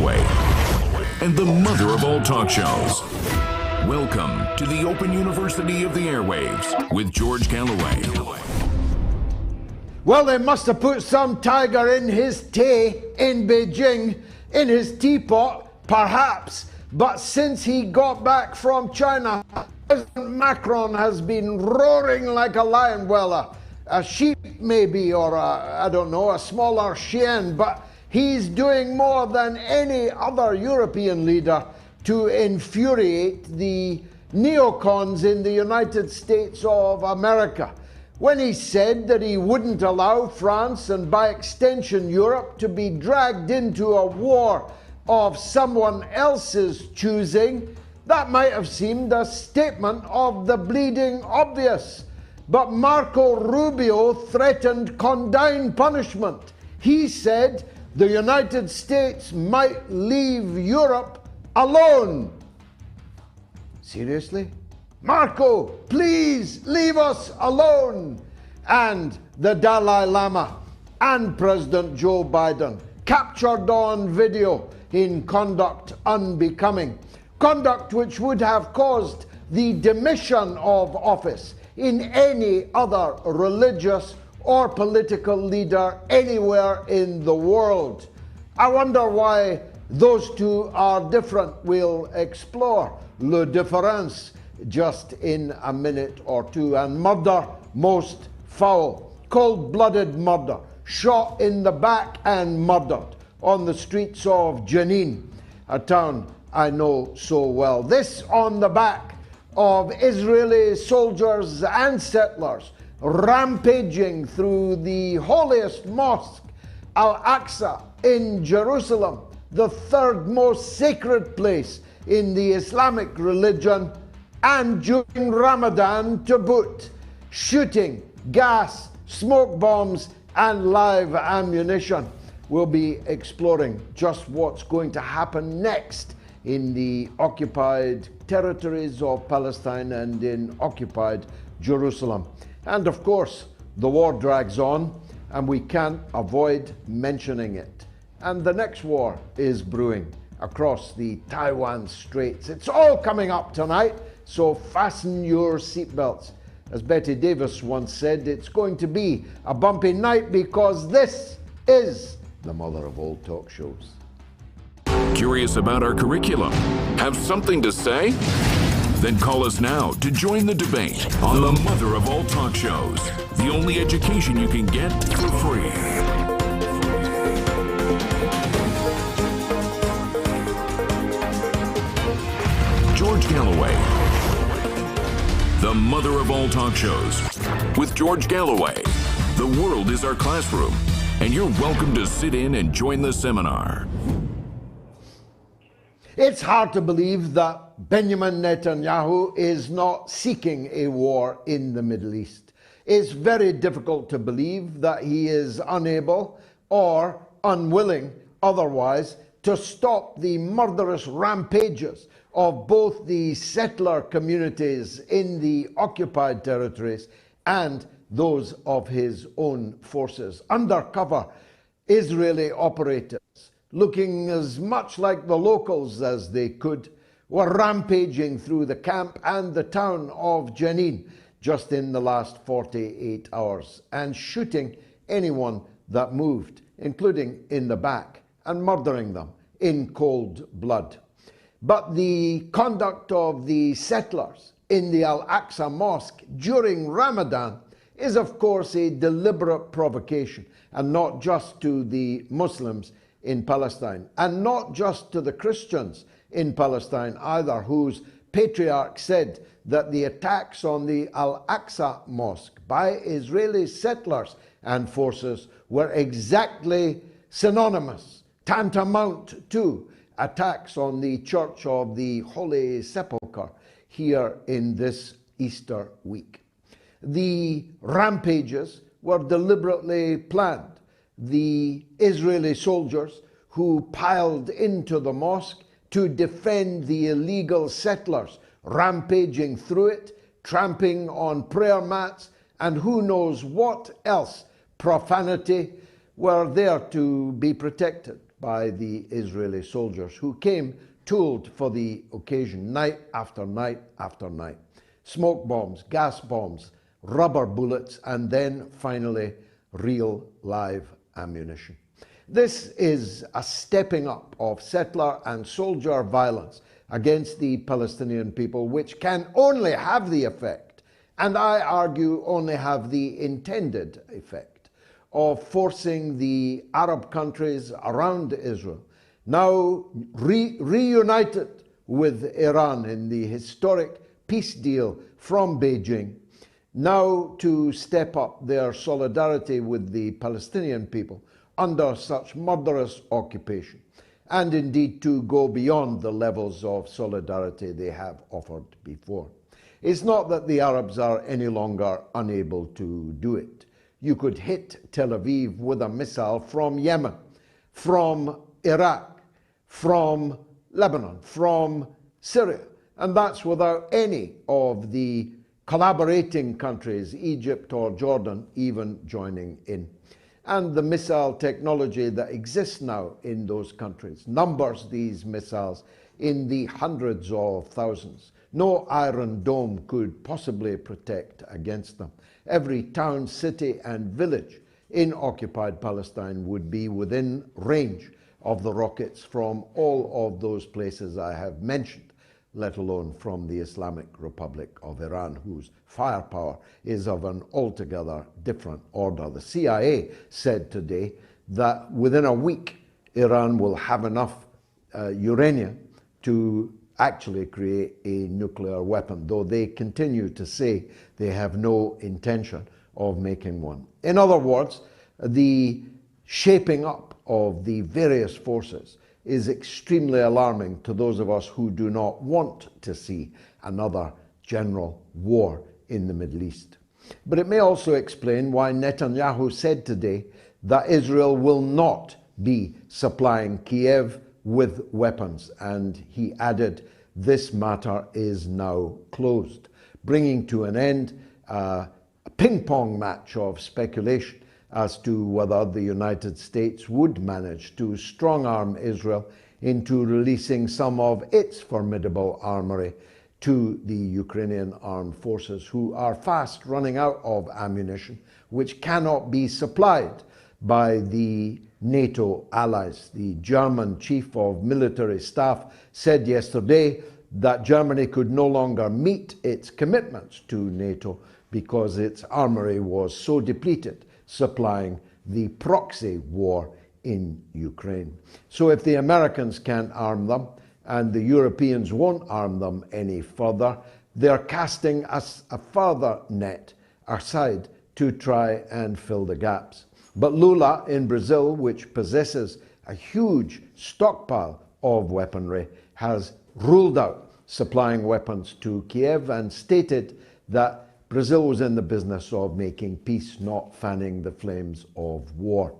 Galloway, and the mother of all talk shows. Welcome to the Open University of the Airwaves with George Galloway. Well, they must have put some tiger in his tea in Beijing, in his teapot, perhaps. But since he got back from China, President Macron has been roaring like a lion. Well, a sheep maybe, or I don't know, a smaller chien, but he's doing more than any other European leader to infuriate the neocons in the United States of America. When he said that he wouldn't allow France and by extension Europe to be dragged into a war of someone else's choosing, that might have seemed a statement of the bleeding obvious. But Marco Rubio threatened condign punishment. He said the United States might leave Europe alone. Seriously? Marco, please leave us alone. And the Dalai Lama and President Joe Biden captured on video in conduct unbecoming. Conduct which would have caused the demission of office in any other religious or political leader anywhere in the world. I wonder why those two are different. We'll explore le différence just in a minute or two. And murder most foul, cold-blooded murder, shot in the back and murdered on the streets of Jenin, a town I know so well. This on the back of Israeli soldiers and settlers rampaging through the holiest mosque, Al-Aqsa in Jerusalem, the third most sacred place in the Islamic religion, and during Ramadan to boot, shooting, gas, smoke bombs, and live ammunition. We'll be exploring just what's going to happen next in the occupied territories of Palestine and in occupied Jerusalem. And of course, the war drags on, and we can't avoid mentioning it. And the next war is brewing across the Taiwan Straits. It's all coming up tonight, so fasten your seatbelts. As Betty Davis once said, it's going to be a bumpy night because this is the mother of all talk shows. Curious about our curriculum? Have something to say? Then call us now to join the debate on the mother of all talk shows. The only education you can get for free. George Galloway, the mother of all talk shows. With George Galloway, the world is our classroom, and you're welcome to sit in and join the seminar. It's hard to believe that Benjamin Netanyahu is not seeking a war in the Middle East. It's very difficult to believe that he is unable or unwilling otherwise to stop the murderous rampages of both the settler communities in the occupied territories and those of his own forces. Undercover Israeli operatives, looking as much like the locals as they could, were rampaging through the camp and the town of Jenin just in the last 48 hours and shooting anyone that moved, including in the back, and murdering them in cold blood. But the conduct of the settlers in the Al-Aqsa Mosque during Ramadan is of course a deliberate provocation, and not just to the Muslims in Palestine, and not just to the Christians in Palestine either, whose patriarch said that the attacks on the Al-Aqsa Mosque by Israeli settlers and forces were exactly synonymous, tantamount to attacks on the Church of the Holy Sepulchre here in this Easter week. The rampages were deliberately planned. The Israeli soldiers who piled into the mosque to defend the illegal settlers rampaging through it, tramping on prayer mats, and who knows what else profanity, were there to be protected by the Israeli soldiers who came tooled for the occasion night after night after night. Smoke bombs, gas bombs, rubber bullets, and then finally real live ammunition. This is a stepping up of settler and soldier violence against the Palestinian people, which can only have the effect, and I argue only have the intended effect, of forcing the Arab countries around Israel, now reunited with Iran in the historic peace deal from Beijing, now to step up their solidarity with the Palestinian people under such murderous occupation, and indeed to go beyond the levels of solidarity they have offered before. It's not that the Arabs are any longer unable to do it. You could hit Tel Aviv with a missile from Yemen, from Iraq, from Lebanon, from Syria, and that's without any of the collaborating countries, Egypt or Jordan, even joining in. And the missile technology that exists now in those countries numbers these missiles in the hundreds of thousands. No Iron Dome could possibly protect against them. Every town, city, and village in occupied Palestine would be within range of the rockets from all of those places I have mentioned, let alone from the Islamic Republic of Iran, whose firepower is of an altogether different order. The CIA said today that within a week, Iran will have enough uranium to actually create a nuclear weapon, though they continue to say they have no intention of making one. In other words, the shaping up of the various forces is extremely alarming to those of us who do not want to see another general war in the Middle East. But it may also explain why Netanyahu said today that Israel will not be supplying Kiev with weapons, and he added, "This matter is now closed," bringing to an end a ping-pong match of speculation as to whether the United States would manage to strong-arm Israel into releasing some of its formidable armory to the Ukrainian armed forces, who are fast running out of ammunition, which cannot be supplied by the NATO allies. The German chief of military staff said yesterday that Germany could no longer meet its commitments to NATO because its armory was so depleted, supplying the proxy war in Ukraine. So if the Americans can't arm them and the Europeans won't arm them any further, they're casting us a further net aside to try and fill the gaps. But Lula in Brazil, which possesses a huge stockpile of weaponry, has ruled out supplying weapons to Kiev and stated that Brazil was in the business of making peace, not fanning the flames of war.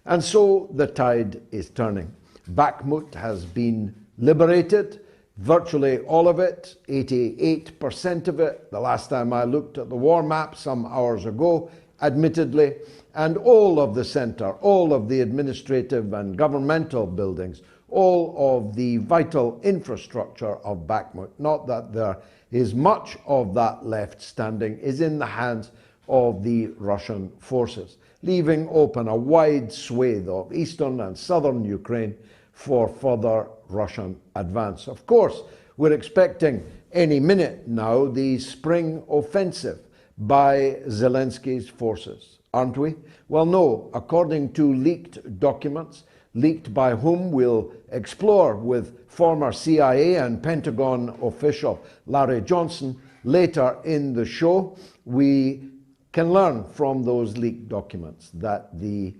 And so the tide is turning. Bakhmut has been liberated, virtually all of it, 88% of it, the last time I looked at the war map some hours ago, admittedly, and all of the center, all of the administrative and governmental buildings, all of the vital infrastructure of Bakhmut, not that there is much of that left standing, is in the hands of the Russian forces, leaving open a wide swathe of eastern and southern Ukraine for further Russian advance. Of course, we're expecting any minute now the spring offensive by Zelensky's forces, aren't we? Well, no. According to leaked documents, leaked by whom we'll explore with former CIA and Pentagon official Larry Johnson later in the show, we can learn from those leaked documents that the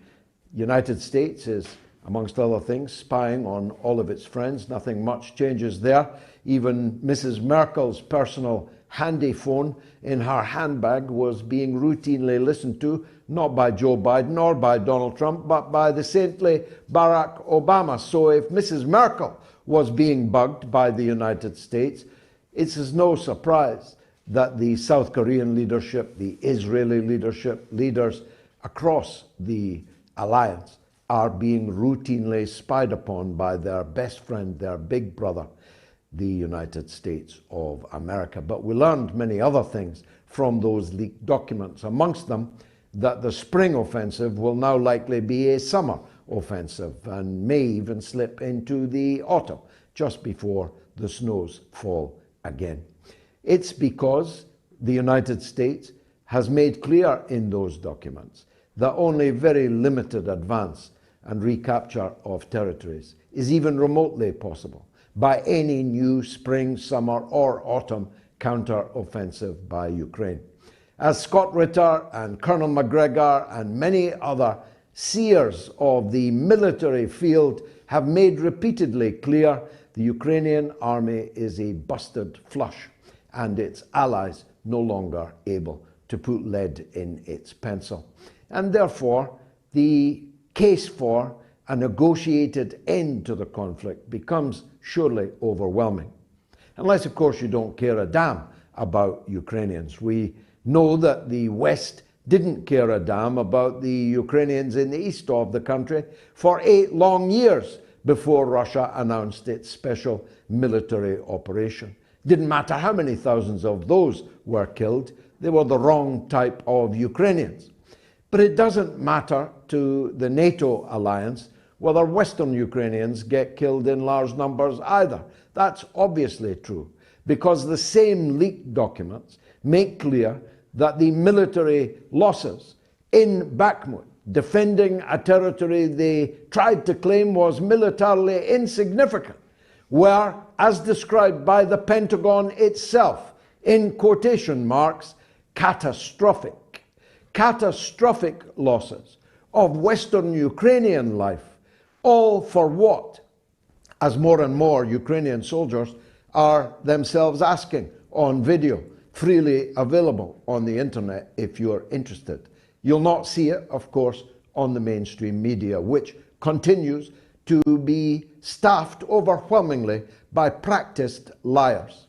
United States is, amongst other things, spying on all of its friends. Nothing much changes there. Even Mrs. Merkel's personal handy phone in her handbag was being routinely listened to, not by Joe Biden or by Donald Trump, but by the saintly Barack Obama. So if Mrs. Merkel was being bugged by the United States, it's no surprise that the South Korean leadership, the Israeli leadership, leaders across the alliance are being routinely spied upon by their best friend, their big brother, the United States of America. But we learned many other things from those leaked documents, amongst them that the spring offensive will now likely be a summer offensive and may even slip into the autumn, just before the snows fall again. It's because the United States has made clear in those documents that only very limited advance and recapture of territories is even remotely possible by any new spring, summer or autumn counter-offensive by Ukraine. As Scott Ritter and Colonel McGregor and many other seers of the military field have made repeatedly clear, the Ukrainian army is a busted flush and its allies no longer able to put lead in its pencil. And therefore, the case for a negotiated end to the conflict becomes surely overwhelming. Unless, of course, you don't care a damn about Ukrainians. We know that the West didn't care a damn about the Ukrainians in the east of the country for 8 long years before Russia announced its special military operation. Didn't matter how many thousands of those were killed, they were the wrong type of Ukrainians. But it doesn't matter to the NATO alliance whether Western Ukrainians get killed in large numbers either. That's obviously true, because the same leaked documents make clear that the military losses in Bakhmut, defending a territory they tried to claim was militarily insignificant, were, as described by the Pentagon itself, in quotation marks, catastrophic. Catastrophic losses of Western Ukrainian life, all for what? As more and more Ukrainian soldiers are themselves asking on video, freely available on the internet if you're interested. You'll not see it, of course, on the mainstream media, which continues to be staffed overwhelmingly by practiced liars.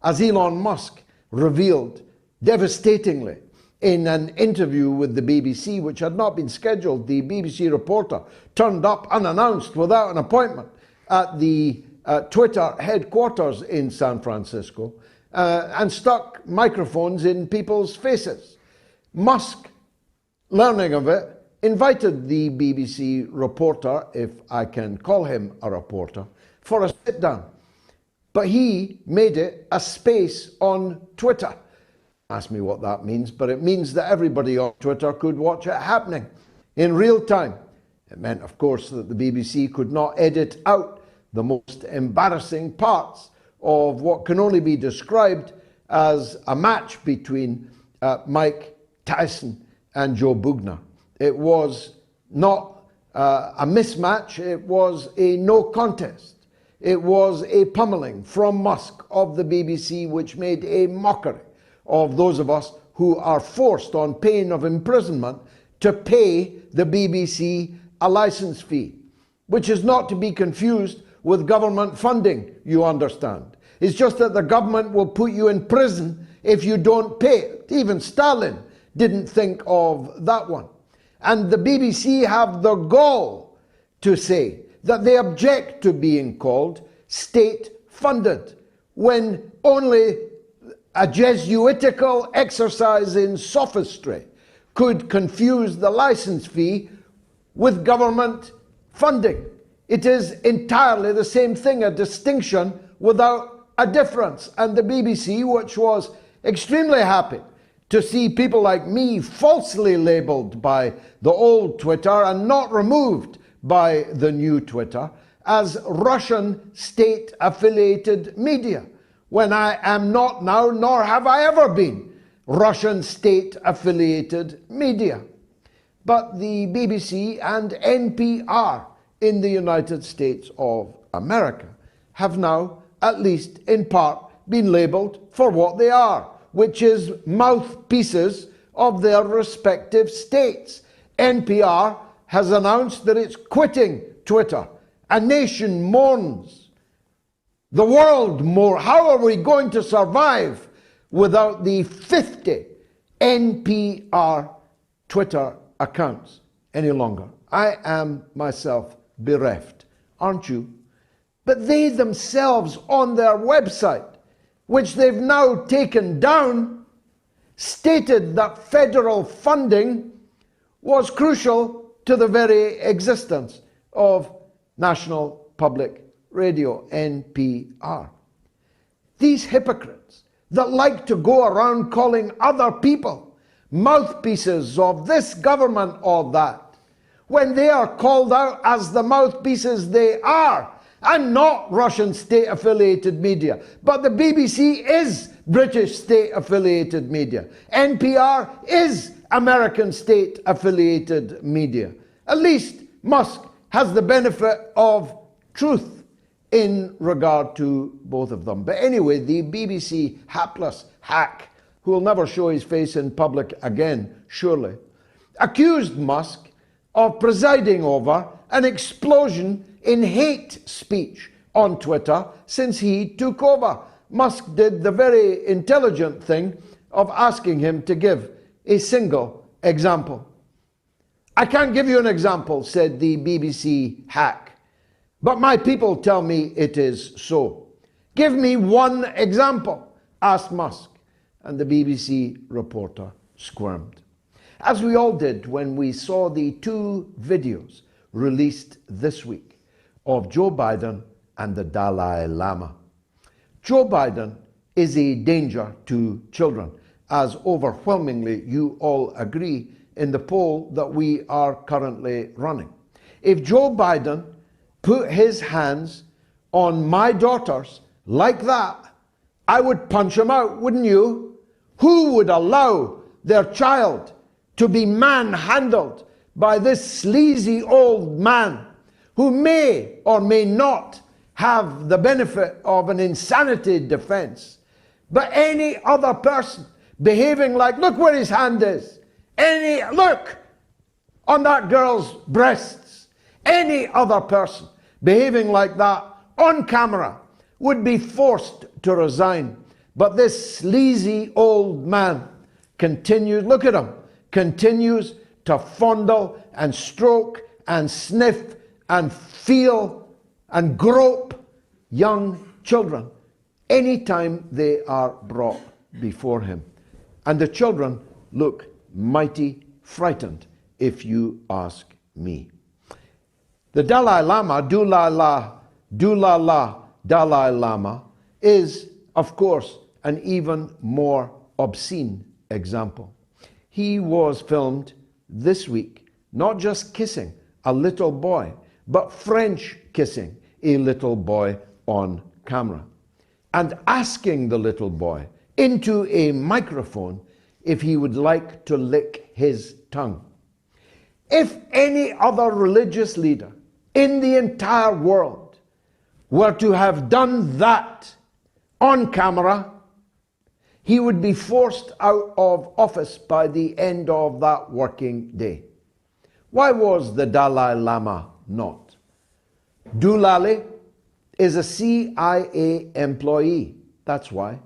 As Elon Musk revealed devastatingly in an interview with the BBC, which had not been scheduled, the BBC reporter turned up unannounced without an appointment at the Twitter headquarters in San Francisco and stuck microphones in people's faces. Musk, learning of it, invited the BBC reporter, if I can call him a reporter, for a sit down. But he made it a space on Twitter. Ask me what that means, but it means that everybody on Twitter could watch it happening in real time. It meant, of course, that the BBC could not edit out the most embarrassing parts of what can only be described as a match between Mike Tyson and Joe Bugner. It was not a mismatch, it was a no contest. It was a pummeling from Musk of the BBC, which made a mockery of those of us who are forced on pain of imprisonment to pay the BBC a license fee, which is not to be confused with government funding, you understand. It's just that the government will put you in prison if you don't pay it. Even Stalin didn't think of that one. And the BBC have the gall to say that they object to being called state-funded, when only a Jesuitical exercise in sophistry could confuse the license fee with government funding. It is entirely the same thing, a distinction without a difference. And the BBC, which was extremely happy to see people like me falsely labelled by the old Twitter and not removed by the new Twitter as Russian state-affiliated media, when I am not now, nor have I ever been, Russian state-affiliated media. But the BBC and NPR in the United States of America have now, at least in part, been labelled for what they are, which is mouthpieces of their respective states. NPR has announced that it's quitting Twitter. A nation mourns. The world mourns. How are we going to survive without the 50 NPR Twitter accounts any longer? I am myself bereft, aren't you? But they themselves on their website, which they've now taken down, stated that federal funding was crucial to the very existence of National Public Radio, NPR. These hypocrites that like to go around calling other people mouthpieces of this government or that, when they are called out as the mouthpieces they are. I'm not Russian state-affiliated media, but the BBC is British state-affiliated media. NPR is American state-affiliated media. At least Musk has the benefit of truth in regard to both of them. But anyway, the BBC hapless hack, who will never show his face in public again, surely, accused Musk of presiding over an explosion in hate speech on Twitter since he took over. Musk did the very intelligent thing of asking him to give a single example. I can't give you an example, said the BBC hack, but my people tell me it is so. Give me one example, asked Musk, and the BBC reporter squirmed. As we all did when we saw the two videos released this week of Joe Biden and the Dalai Lama. Joe Biden is a danger to children, as overwhelmingly you all agree in the poll that we are currently running. If Joe Biden put his hands on my daughters like that, I would punch him out, wouldn't you? Who would allow their child to be manhandled by this sleazy old man who may or may not have the benefit of an insanity defense, but any other person behaving like, look where his hand is, look on that girl's breasts, any other person behaving like that on camera would be forced to resign. But this sleazy old man continues, look at him, continues to fondle and stroke and sniff and feel and grope young children anytime they are brought before him. And the children look mighty frightened, if you ask me. The Dalai Lama, Dalai Lama, is, of course, an even more obscene example. He was filmed this week, not just kissing a little boy, but French kissing a little boy on camera, and asking the little boy into a microphone if he would like to lick his tongue. If any other religious leader in the entire world were to have done that on camera, he would be forced out of office by the end of that working day. Why was the Dalai Lama not? Doolally is a CIA employee. That's why.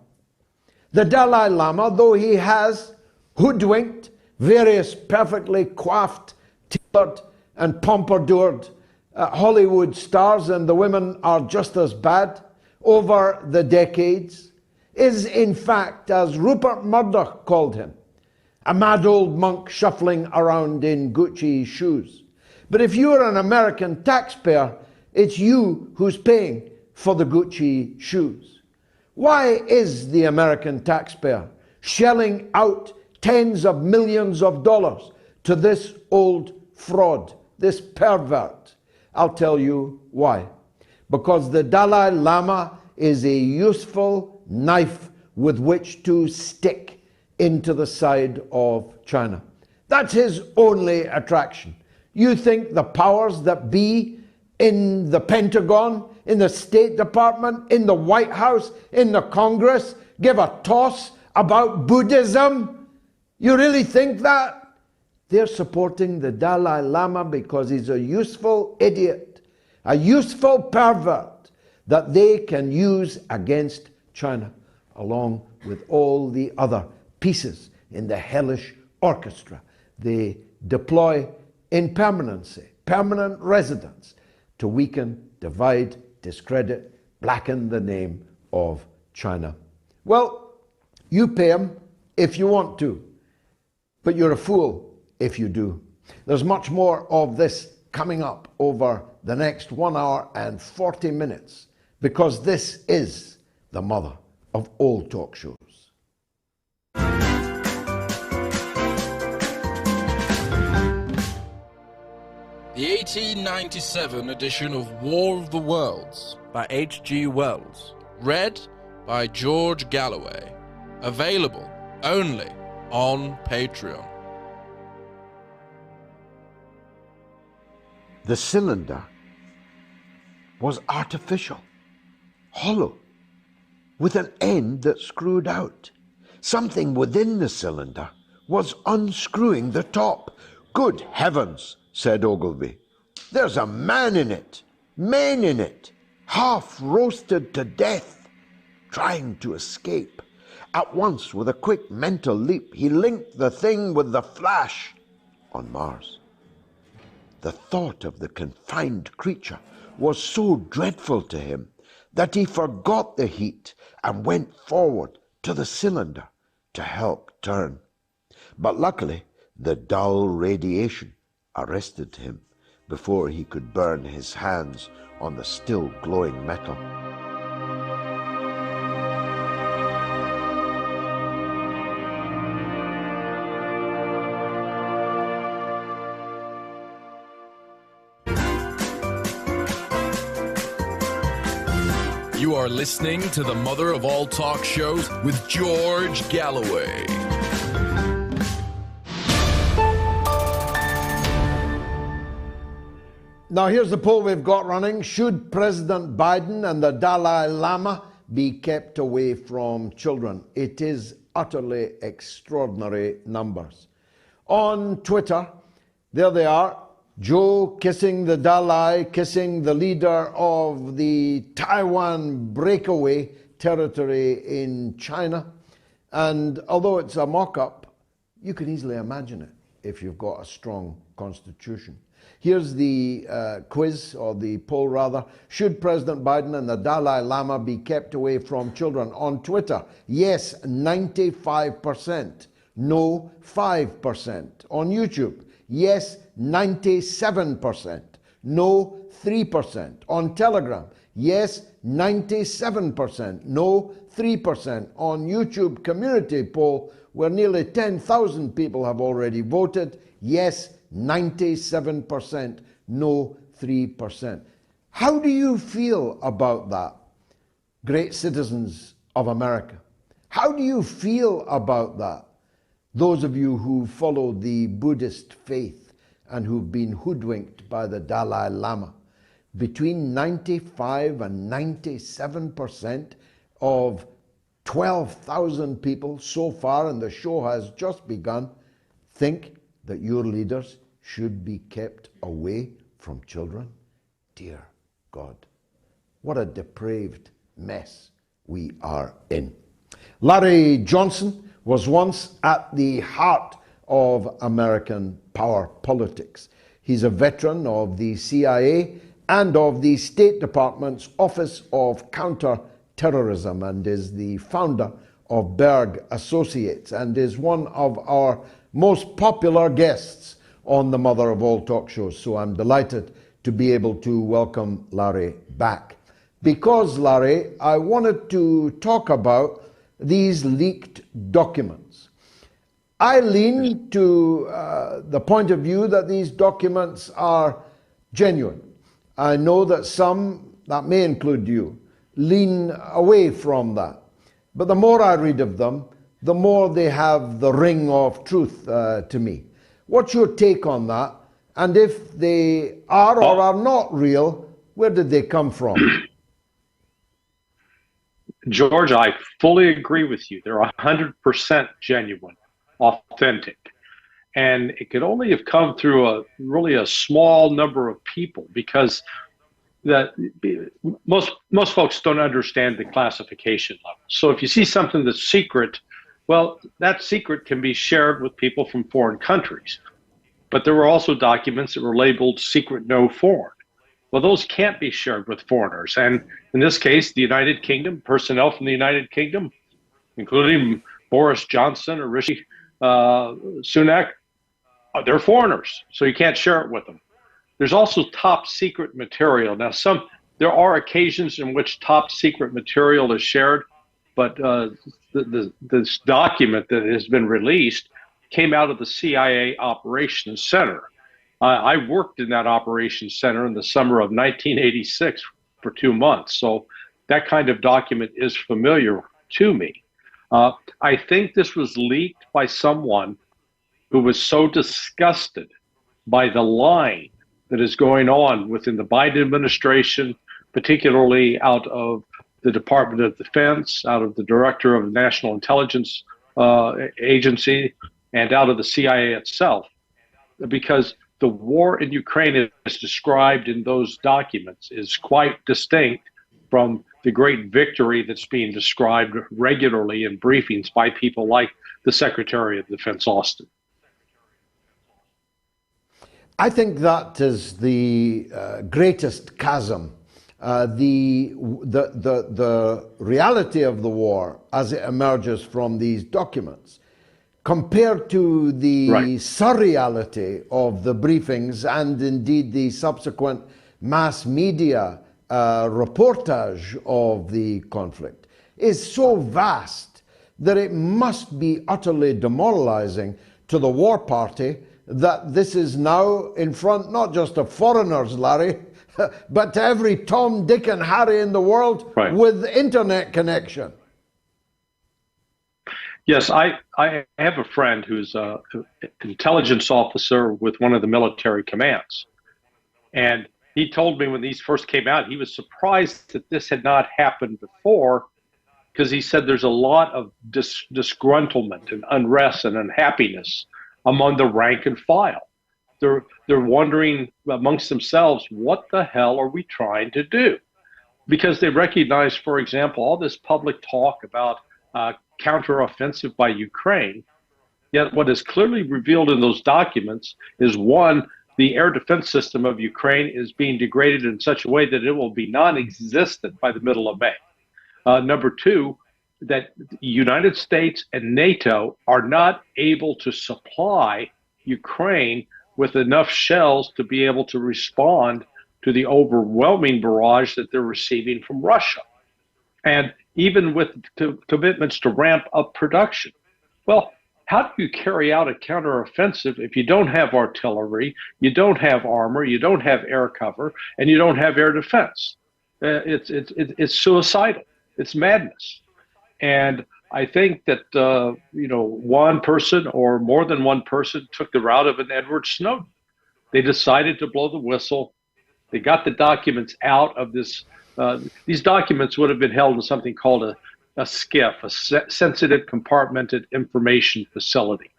The Dalai Lama, though he has hoodwinked various perfectly coiffed, tailored and pompadoured Hollywood stars, and the women are just as bad over the decades, is in fact, as Rupert Murdoch called him, a mad old monk shuffling around in Gucci shoes. But if you're an American taxpayer, it's you who's paying for the Gucci shoes. Why is the American taxpayer shelling out tens of millions of dollars to this old fraud, this pervert? I'll tell you why. Because the Dalai Lama is a useful knife with which to stick into the side of China. That's his only attraction. You think the powers that be in the Pentagon, in the State Department, in the White House, in the Congress give a toss about Buddhism? You really think that? They're supporting the Dalai Lama because he's a useful idiot, a useful pervert that they can use against China, along with all the other pieces in the hellish orchestra they deploy in permanency permanent residence to weaken, divide, discredit, blacken the name of China. Well, you pay them if you want to, but you're a fool if you do. There's much more of this coming up over the next 1 hour and 40 minutes, because this is the mother of all talk shows. The 1897 edition of War of the Worlds by H.G. Wells. Read by George Galloway. Available only on Patreon. The cylinder was artificial, hollow, with an end that screwed out. Something within the cylinder was unscrewing the top. Good heavens, said Ogilvy. There's a man in it, men in it, half roasted to death, trying to escape. At once, with a quick mental leap, he linked the thing with the flash on Mars. The thought of the confined creature was so dreadful to him that he forgot the heat and went forward to the cylinder to help turn. But luckily, the dull radiation arrested him before he could burn his hands on the still glowing metal. You are listening to the mother of all talk shows with George Galloway. Now here's the poll we've got running. Should President Biden and the Dalai Lama be kept away from children? It is utterly extraordinary numbers. On Twitter, there they are. Joe kissing the Dalai, kissing the leader of the Taiwan breakaway territory in China. And although it's a mock-up, you can easily imagine it if you've got a strong constitution. Here's the quiz, or the poll rather. Should President Biden and the Dalai Lama be kept away from children? On Twitter, yes, 95%. No, 5%. On YouTube, yes, 97%. No, 3%. On Telegram, yes, 97%. No, 3%. On YouTube community poll, where nearly 10,000 people have already voted, yes, 97%. No, 3%. How do you feel about that, great citizens of America? How do you feel about that, those of you who follow the Buddhist faith and who've been hoodwinked by the Dalai Lama? Between 95 and 97% of 12,000 people so far, and the show has just begun, think that your leaders should be kept away from children? Dear God, what a depraved mess we are in. Larry Johnson was once at the heart of American power politics. He's a veteran of the CIA and of the State Department's Office of Counter-Terrorism, and is the founder of Berg Associates, and is one of our most popular guests on the mother of all talk shows. So I'm delighted to be able to welcome Larry back. Because, Larry, I wanted to talk about these leaked documents. I lean to the point of view that these documents are genuine. I know that some, that may include you, lean away from that. But the more I read of them, the more they have the ring of truth to me. What's your take on that? And if they are or are not real, where did they come from? George, I fully agree with you. They're 100% genuine, authentic. And it could only have come through really a small number of people, because most folks don't understand the classification level. So if you see something that's secret, well, that secret can be shared with people from foreign countries. But there were also documents that were labeled secret no foreign. Well, those can't be shared with foreigners. And in this case, the United Kingdom, personnel from the United Kingdom, including Boris Johnson or Rishi Sunak, they're foreigners, so you can't share it with them. There's also top secret material. Now, there are occasions in which top secret material is shared, but this document that has been released came out of the CIA Operations Center. I worked in that Operations Center in the summer of 1986 for 2 months, so that kind of document is familiar to me. I think this was leaked by someone who was so disgusted by the lying that is going on within the Biden administration, particularly out of the Department of Defense, out of the Director of the National Intelligence Agency, and out of the CIA itself, because the war in Ukraine as described in those documents is quite distinct from the great victory that's being described regularly in briefings by people like the Secretary of Defense Austin. I think that is the greatest chasm. The reality of the war as it emerges from these documents compared to the surreality of the briefings and indeed the subsequent mass media reportage of the conflict is so vast that it must be utterly demoralizing to the war party that this is now in front not just of foreigners, Larry, but to every Tom, Dick and Harry in the world with internet connection. Yes, I have a friend who's an intelligence officer with one of the military commands. And he told me when these first came out, he was surprised that this had not happened before, because he said there's a lot of disgruntlement and unrest and unhappiness among the rank and file. They're wondering amongst themselves, what the hell are we trying to do? Because they recognize, for example, all this public talk about counteroffensive by Ukraine, yet what is clearly revealed in those documents is, one, the air defense system of Ukraine is being degraded in such a way that it will be non-existent by the middle of May. Number two, that the United States and NATO are not able to supply Ukraine with enough shells to be able to respond to the overwhelming barrage that they're receiving from Russia. And even with commitments to ramp up production. Well, how do you carry out a counteroffensive if you don't have artillery, you don't have armor, you don't have air cover, and you don't have air defense? It's suicidal. It's madness. And I think that one person or more than one person took the route of an Edward Snowden. They decided to blow the whistle. They got the documents out of this. These documents would have been held in something called a SCIF, a sensitive compartmented information facility.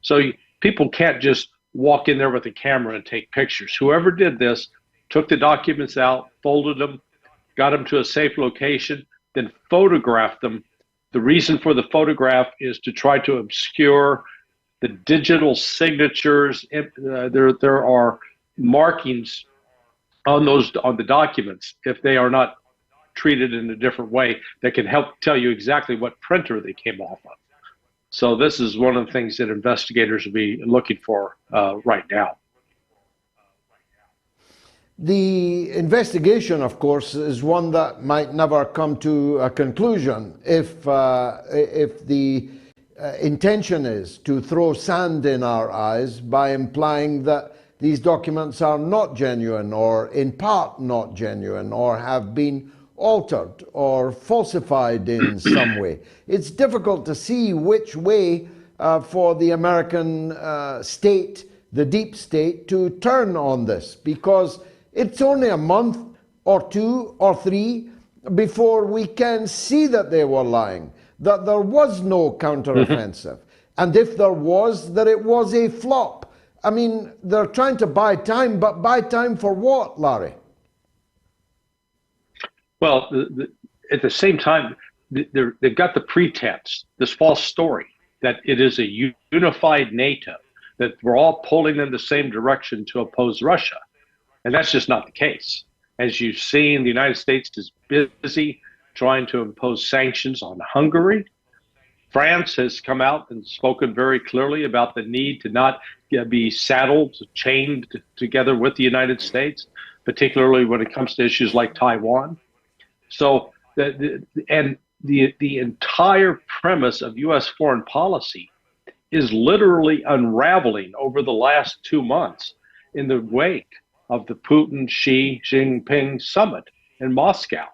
So people can't just walk in there with a camera and take pictures. Whoever did this took the documents out, folded them, got them to a safe location, then photographed them. The reason for the photograph is to try to obscure the digital signatures. There are markings on the documents, if they are not treated in a different way, that can help tell you exactly what printer they came off of. So this is one of the things that investigators will be looking for right now. The investigation, of course, is one that might never come to a conclusion if the intention is to throw sand in our eyes by implying that these documents are not genuine, or in part not genuine, or have been altered or falsified in some way. It's difficult to see which way for the American state, the deep state, to turn on this, because it's only a month or 2 or 3 before we can see that they were lying, that there was no counteroffensive, and if there was, that it was a flop. I mean, they're trying to buy time, but buy time for what, Larry? Well, at the same time, they've got the pretense, this false story, that it is a unified NATO, that we're all pulling in the same direction to oppose Russia. And that's just not the case. As you've seen, the United States is busy trying to impose sanctions on Hungary. France has come out and spoken very clearly about the need to not be saddled, chained together with the United States, particularly when it comes to issues like Taiwan. So, the entire premise of U.S. foreign policy is literally unraveling over the last 2 months in the wake of the Putin-Xi Jinping summit in Moscow.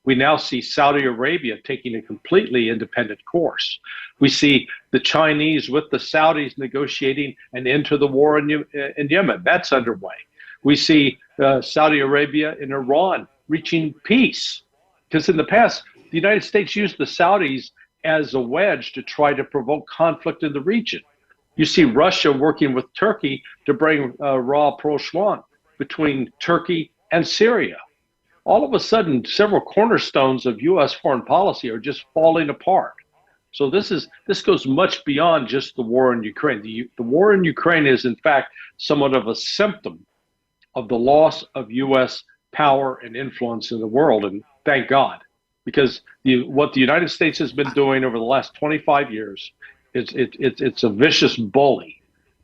We now see Saudi Arabia taking a completely independent course. We see the Chinese with the Saudis negotiating an end to the war in Yemen. That's underway. We see Saudi Arabia and Iran reaching peace. Because in the past, the United States used the Saudis as a wedge to try to provoke conflict in the region. You see Russia working with Turkey to bring rapprochement between Turkey and Syria. All of a sudden, several cornerstones of U.S. foreign policy are just falling apart. So this goes much beyond just the war in Ukraine. The war in Ukraine is, in fact, somewhat of a symptom of the loss of U.S. power and influence in the world, and thank God, because what the United States has been doing over the last 25 years, it's a vicious bully,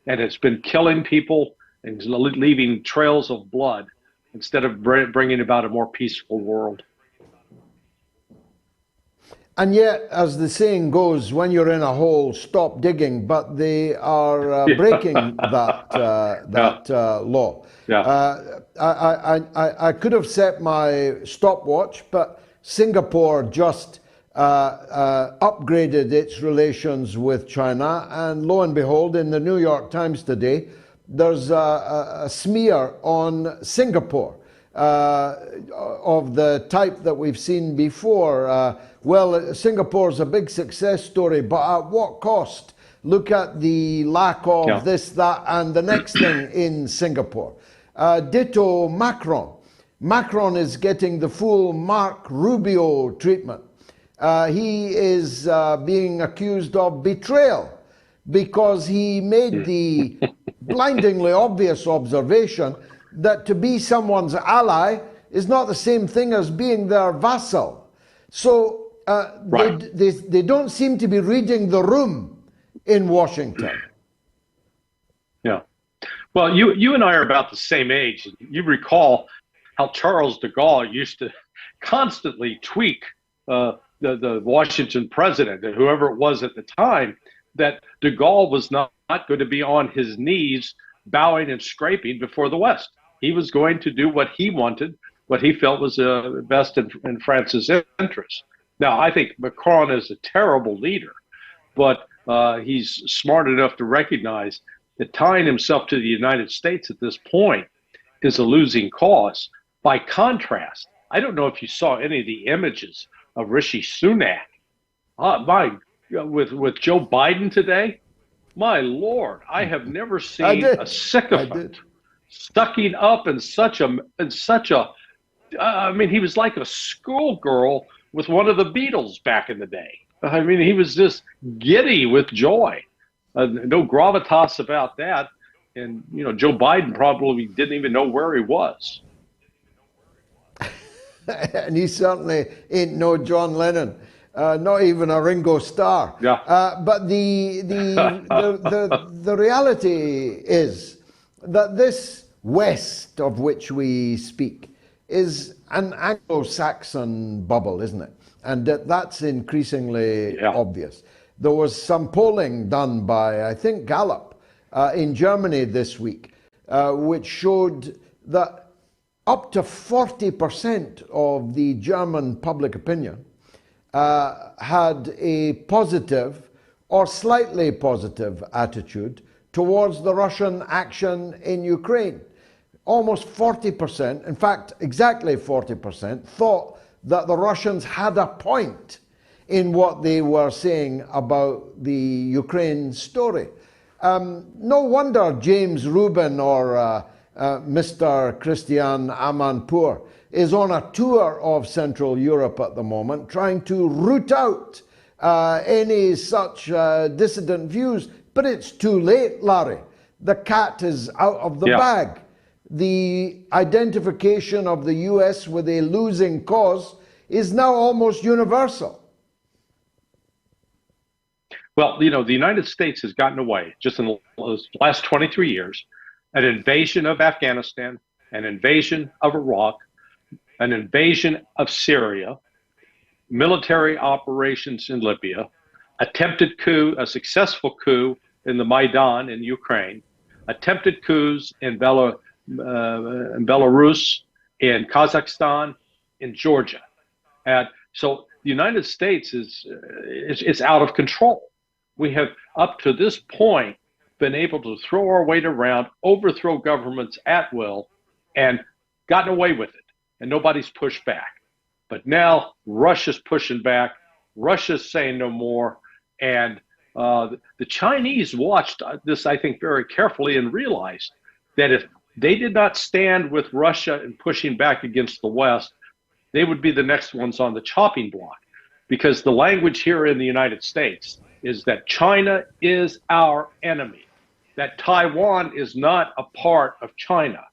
and it's been killing people and leaving trails of blood, instead of bringing about a more peaceful world. And yet, as the saying goes, when you're in a hole, stop digging. But they are breaking that law. Yeah. I could have set my stopwatch, but Singapore just upgraded its relations with China, and lo and behold, in the New York Times today, there's a smear on Singapore of the type that we've seen before. Well, Singapore's a big success story, but at what cost? Look at the lack of this, that, and the next thing in Singapore. Ditto Macron. Macron is getting the full Mark Rubio treatment. He is being accused of betrayal because he made the blindingly obvious observation that to be someone's ally is not the same thing as being their vassal. So they don't seem to be reading the room in Washington. Yeah. Well, you and I are about the same age. You recall how Charles de Gaulle used to constantly tweak the Washington president, whoever it was at the time, that de Gaulle was not going to be on his knees bowing and scraping before the West. He was going to do what he wanted, what he felt was best in France's interest. Now, I think Macron is a terrible leader, but he's smart enough to recognize that tying himself to the United States at this point is a losing cause. By contrast, I don't know if you saw any of the images of Rishi Sunak with Joe Biden today. My Lord, I have never seen a sycophant sucking up in such a. I mean, he was like a schoolgirl with one of the Beatles back in the day. I mean, he was just giddy with joy. No gravitas about that. And, you know, Joe Biden probably didn't even know where he was. And he certainly ain't no John Lennon, not even a Ringo Starr. Yeah. But the reality is that this West of which we speak is an Anglo-Saxon bubble, isn't it? And that's increasingly obvious. There was some polling done by, I think, Gallup in Germany this week, which showed that up to 40% of the German public opinion had a positive or slightly positive attitude towards the Russian action in Ukraine. Almost 40%, in fact, exactly 40%, thought that the Russians had a point in what they were saying about the Ukraine story. No wonder James Rubin or Mr. Christian Amanpour is on a tour of Central Europe at the moment, trying to root out any such dissident views. But it's too late, Larry. the cat is out of the Yeah. bag. The identification of the US with a losing cause is now almost universal. Well, you know, the United States has gotten away just in the last 23 years, an invasion of Afghanistan, an invasion of Iraq, an invasion of Syria, military operations in Libya, attempted coup, a successful coup in the Maidan in Ukraine, attempted coups in Belarus, in Kazakhstan, in Georgia. And so the United States is out of control. We have, up to this point, been able to throw our weight around, overthrow governments at will, and gotten away with it. And nobody's pushed back. But now Russia's pushing back. Russia's saying no more. And the Chinese watched this, I think, very carefully and realized that if they did not stand with Russia in pushing back against the West, they would be the next ones on the chopping block. Because the language here in the United States is that China is our enemy, that Taiwan is not a part of China.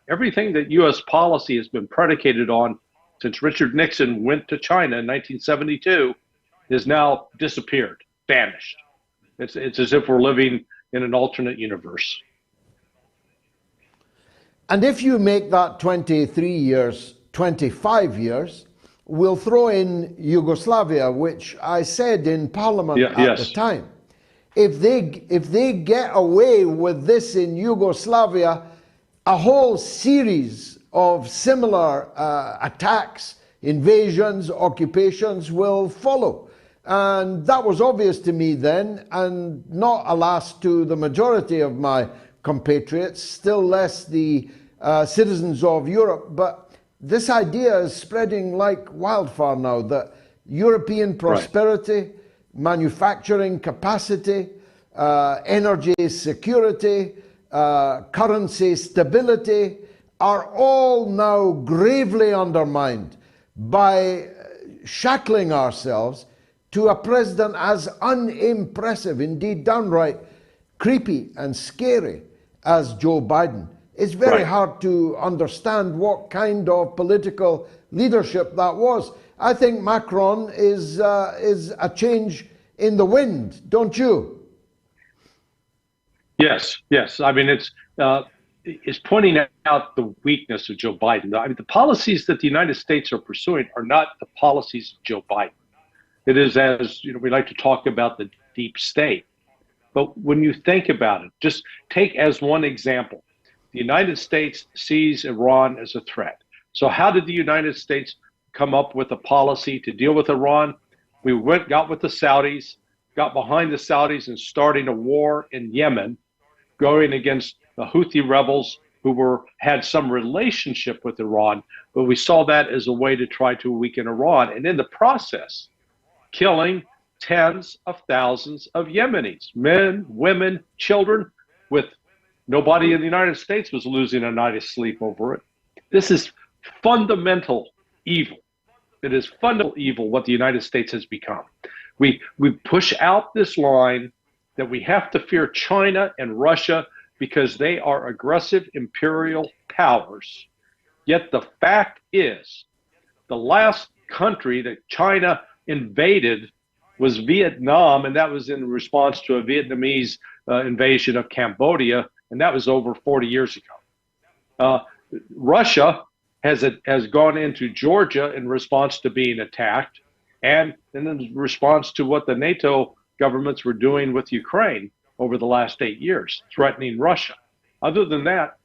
Everything that U.S. policy has been predicated on since Richard Nixon went to China in 1972 is now disappeared, vanished. It's as if we're living in an alternate universe. And if you make that 23 years, 25 years, we'll throw in Yugoslavia, which I said in Parliament at the time. If they get away with this in Yugoslavia, a whole series of similar attacks, invasions, occupations will follow. And that was obvious to me then, and not, alas, to the majority of my compatriots, still less the citizens of Europe. But this idea is spreading like wildfire now, that European prosperity, manufacturing capacity, energy security, currency stability are all now gravely undermined by shackling ourselves to a president as unimpressive, indeed downright creepy and scary as Joe Biden. It's very hard to understand what kind of political leadership that was. I think Macron is a change in the wind, don't you? Yes. I mean, it's pointing out the weakness of Joe Biden. I mean, the policies that the United States are pursuing are not the policies of Joe Biden. It is, as you know, we like to talk about the deep state. But when you think about it, just take as one example. The United States sees Iran as a threat. So how did the United States come up with a policy to deal with Iran? We got with the Saudis, got behind the Saudis and starting a war in Yemen, going against the Houthi rebels who had some relationship with Iran, but we saw that as a way to try to weaken Iran. And in the process, killing tens of thousands of Yemenis, men, women, children, with nobody in the United States was losing a night of sleep over it. This is fundamental evil. It is fundamental evil what the United States has become. We push out this line that we have to fear China and Russia because they are aggressive imperial powers. Yet the fact is, the last country that China invaded was Vietnam, and that was in response to a Vietnamese invasion of Cambodia, and that was over 40 years ago. Russia has gone into Georgia in response to being attacked, and in response to what the NATO governments were doing with Ukraine over the last 8 years, threatening Russia. Other than that,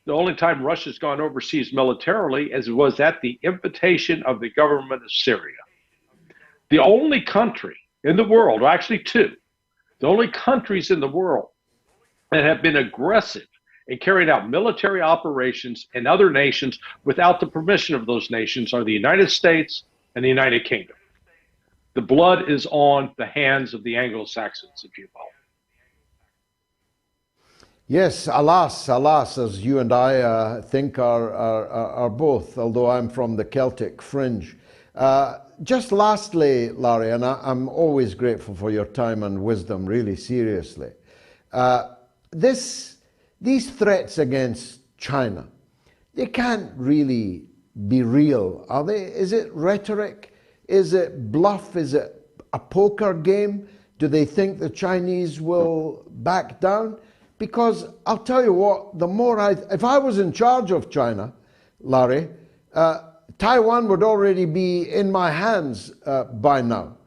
the only time Russia's gone overseas militarily was at the invitation of the government of Syria. The only country in the world, or actually two, the only countries in the world that have been aggressive in carrying out military operations in other nations without the permission of those nations are the United States and the United Kingdom. The blood is on the hands of the Anglo-Saxons, if you will. Yes, alas, as you and I think are both, although I'm from the Celtic fringe. Just lastly, Larry, and I'm always grateful for your time and wisdom, really seriously. This these threats against China, they can't really be real, are they? Is it rhetoric? Is it bluff? Is it a poker game? Do they think the Chinese will back down? Because I'll tell you what, if I was in charge of China, Larry, Taiwan would already be in my hands by now.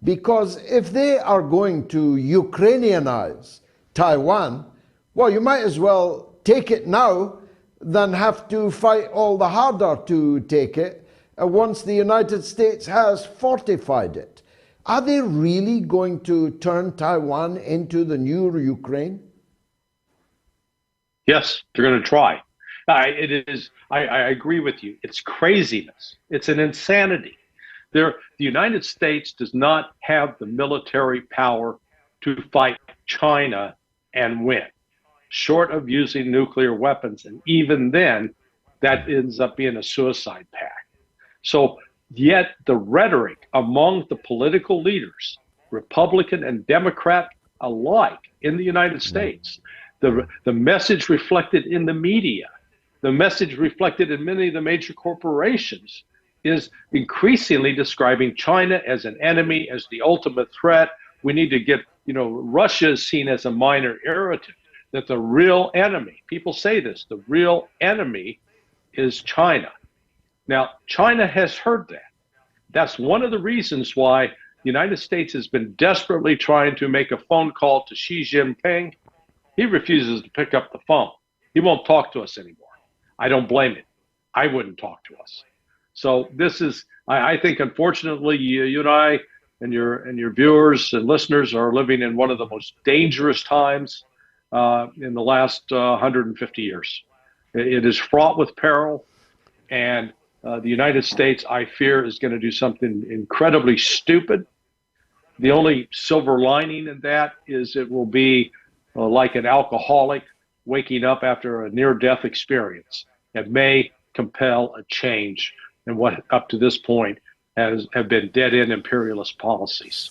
Because if they are going to Ukrainianize Taiwan, well, you might as well take it now than have to fight all the harder to take it once the United States has fortified it. Are they really going to turn Taiwan into the new Ukraine? Yes, they're going to try. I agree with you. It's craziness. It's an insanity. The United States does not have the military power to fight China and win, short of using nuclear weapons. And even then, that ends up being a suicide pact. So yet the rhetoric among the political leaders, Republican and Democrat alike in the United States, the message reflected in the media, the message reflected in many of the major corporations is increasingly describing China as an enemy, as the ultimate threat. We need to get, Russia is seen as a minor irritant, that the real enemy, people say this, the real enemy is China. Now, China has heard that. That's one of the reasons why the United States has been desperately trying to make a phone call to Xi Jinping. He refuses to pick up the phone. He won't talk to us anymore. I don't blame him. I wouldn't talk to us. So this is, I think, unfortunately, you and I and your viewers and listeners are living in one of the most dangerous times in the last 150 years. It is fraught with peril, and the United States, I fear, is going to do something incredibly stupid. The only silver lining in that is it will be like an alcoholic waking up after a near-death experience. It may compel a change in what up to this point have been dead-end imperialist policies.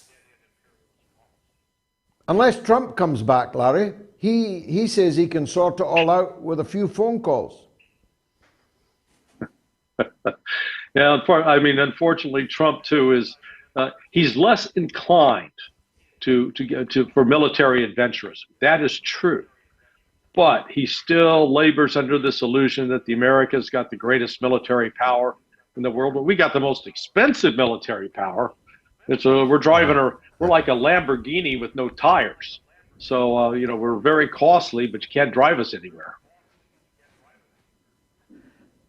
Unless Trump comes back, Larry, he says he can sort it all out with a few phone calls. Yeah, unfortunately, Trump too is he's less inclined for military adventurism. That is true. But he still labors under this illusion that the America's got the greatest military power in the world. But we got the most expensive military power. We're like a Lamborghini with no tires. So, we're very costly, but you can't drive us anywhere.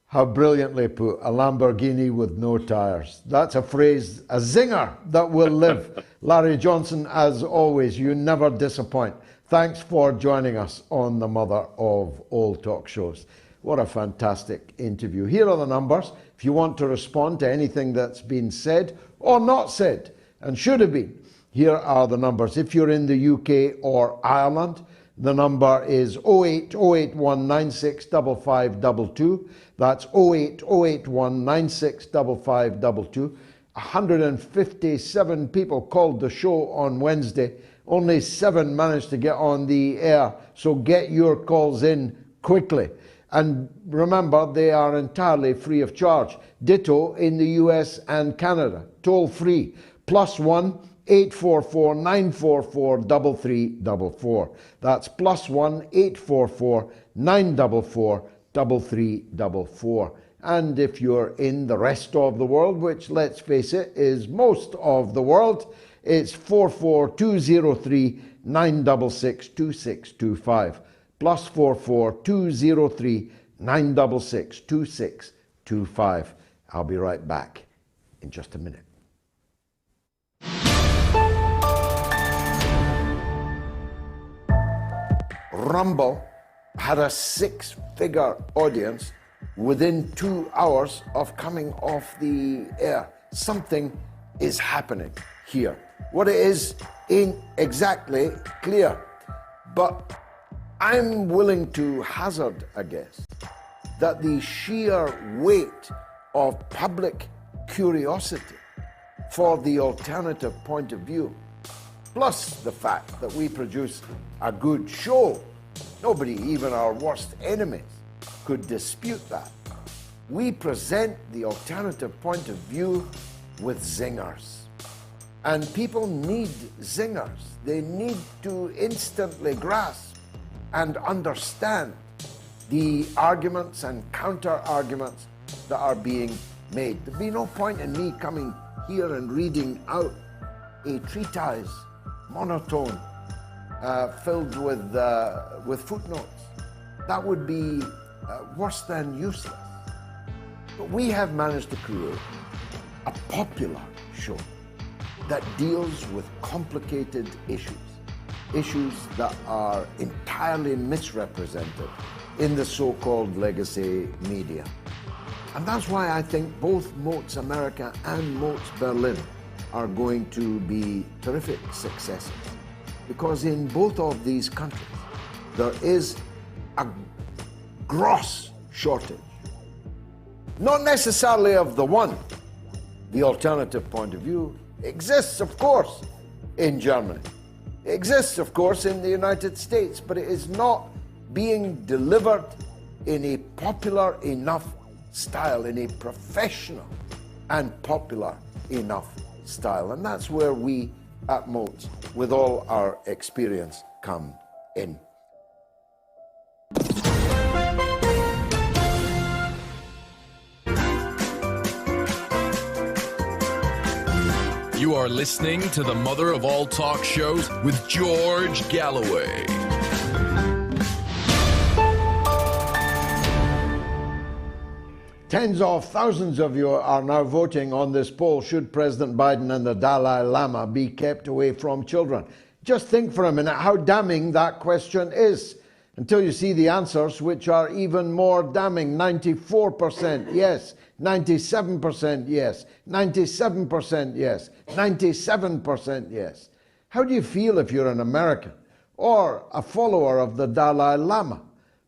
How brilliantly put, a Lamborghini with no tires. That's a phrase, a zinger that will live. Larry Johnson, as always, you never disappoint. Thanks for joining us on the mother of all talk shows. What a fantastic interview. Here are the numbers. If you want to respond to anything that's been said or not said and should have been, here are the numbers. If you're in the UK or Ireland, the number is 08081965522. That's 08081965522. 157 people called the show on Wednesday. Only 7 managed to get on the air. So get your calls in quickly. And remember, they are entirely free of charge. Ditto in the US and Canada. Toll free. +1 844 944 3344. That's +1 844 944 3344. And if you're in the rest of the world, which, let's face it, is most of the world, it's 44203 966 2625. +44 966 2625. I'll be right back in just a minute. Rumble had a 6-figure audience within 2 hours of coming off the air. Something is happening here. What it is ain't exactly clear, but I'm willing to hazard a guess that the sheer weight of public curiosity for the alternative point of view, plus the fact that we produce a good show, Nobody, even our worst enemies, could dispute that. We present the alternative point of view with zingers. And people need zingers. They need to instantly grasp and understand the arguments and counter-arguments that are being made. There'd be no point in me coming here and reading out a treatise, monotone, filled with footnotes. That would be worse than useless. But we have managed to create a popular show that deals with complicated issues that are entirely misrepresented in the so-called legacy media. And that's why I think both Moats America and Moats Berlin are going to be terrific successes. Because in both of these countries, there is a gross shortage. Not necessarily of the one. The alternative point of view exists, of course, in Germany. It exists, of course, in the United States, but it is not being delivered in a popular enough style, in a professional and popular enough style. And that's where we at Moats, with all our experience, come in. You are listening to the mother of all talk shows with George Galloway. Tens of thousands of you are now voting on this poll. Should President Biden and the Dalai Lama be kept away from children? Just think for a minute how damning that question is, until you see the answers, which are even more damning. 94% yes, 97% yes, 97% yes, 97% yes. How do you feel if you're an American or a follower of the Dalai Lama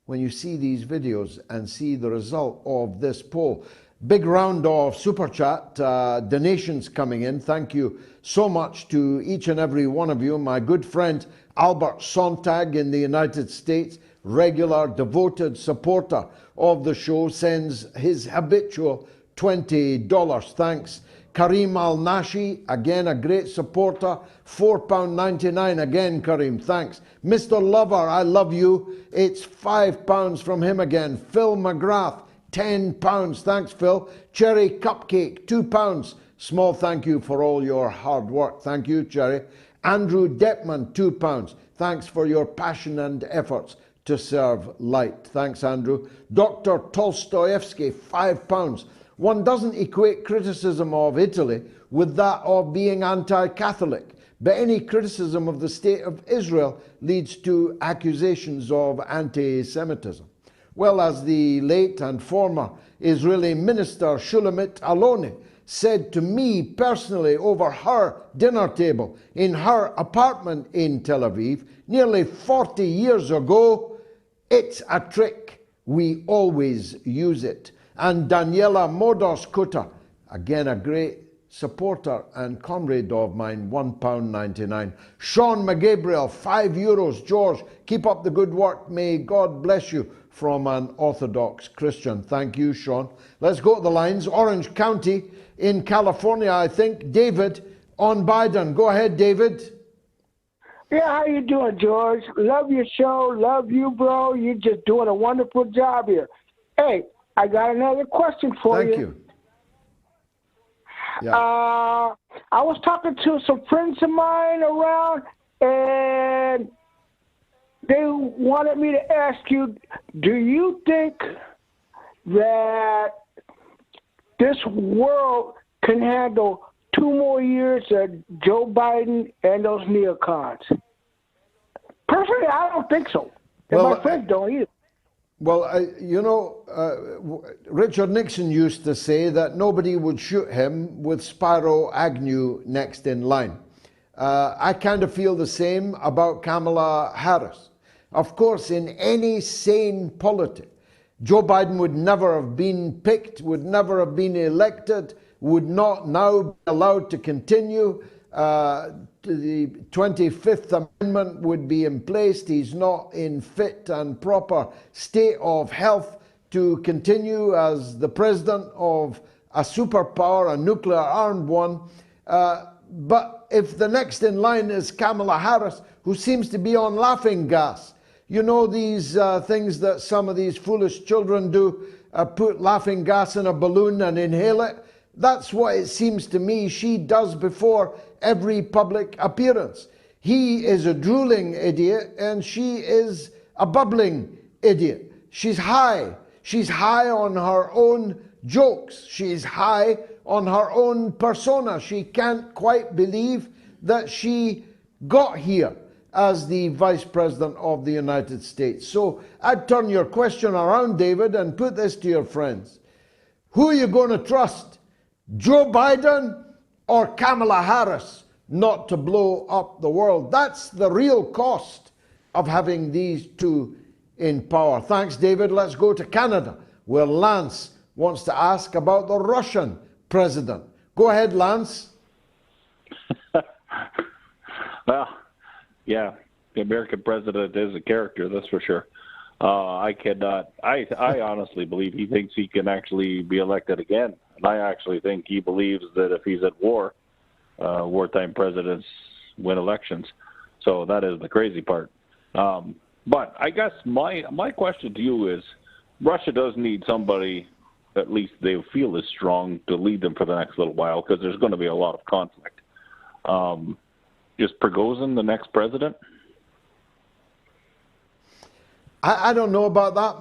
when you see these videos and see the result of this poll? Big round of Super Chat donations coming in. Thank you so much to each and every one of you. My good friend Albert Sontag in the United States, regular devoted supporter of the show, sends his habitual $20. Thanks. Kareem Al-Nashi, again a great supporter, £4.99 again, Kareem, thanks. Mr. Lover, I love you, it's £5 from him again. Phil McGrath, £10, thanks Phil. Cherry Cupcake, £2, small thank you for all your hard work, thank you Cherry. Andrew Deppman, £2, thanks for your passion and efforts to serve light, thanks Andrew. Dr. Tolstoyevsky, £5. One doesn't equate criticism of Italy with that of being anti-Catholic, but any criticism of the state of Israel leads to accusations of anti-Semitism. Well, as the late and former Israeli minister Shulamit Aloni said to me personally over her dinner table in her apartment in Tel Aviv nearly 40 years ago, it's a trick. We always use it. And Daniela Modos-Kuta, again a great supporter and comrade of mine, £1.99. Sean McGabriel, €5. George, keep up the good work. May God bless you, from an Orthodox Christian. Thank you, Sean. Let's go to the lines. Orange County in California, I think. David on Biden. Go ahead, David. Yeah, how you doing, George? Love your show. Love you, bro. You're just doing a wonderful job here. Hey, I got another question for you. Thank you. Yeah. I was talking to some friends of mine around, and they wanted me to ask you, do you think that this world can handle 2 more years of Joe Biden and those neocons? Personally, I don't think so. And my friends don't either. Well, Richard Nixon used to say that nobody would shoot him with Spyro Agnew next in line. I kind of feel the same about Kamala Harris. Of course, in any sane polity, Joe Biden would never have been picked, would never have been elected, would not now be allowed to continue. The 25th Amendment would be in place. He's not in fit and proper state of health to continue as the president of a superpower, a nuclear armed one. But if the next in line is Kamala Harris, who seems to be on laughing gas, you know these things that some of these foolish children do, put laughing gas in a balloon and inhale it. That's what it seems to me she does before every public appearance. He is a drooling idiot and she is a bubbling idiot. She's high. She's high on her own jokes. She's high on her own persona. She can't quite believe that she got here as the Vice President of the United States. So I'd turn your question around, David, and put this to your friends. Who are you going to trust? Joe Biden or Kamala Harris not to blow up the world? That's the real cost of having these two in power. Thanks, David. Let's go to Canada, where Lance wants to ask about the Russian president. Go ahead, Lance. Well, yeah, the American president is a character, that's for sure. I honestly believe he thinks he can actually be elected again. And I actually think he believes that if he's at war, wartime presidents win elections. So that is the crazy part. But I guess my question to you is, Russia does need somebody, at least they feel is strong, to lead them for the next little while, because there's going to be a lot of conflict. Is Prigozhin the next president? I don't know about that.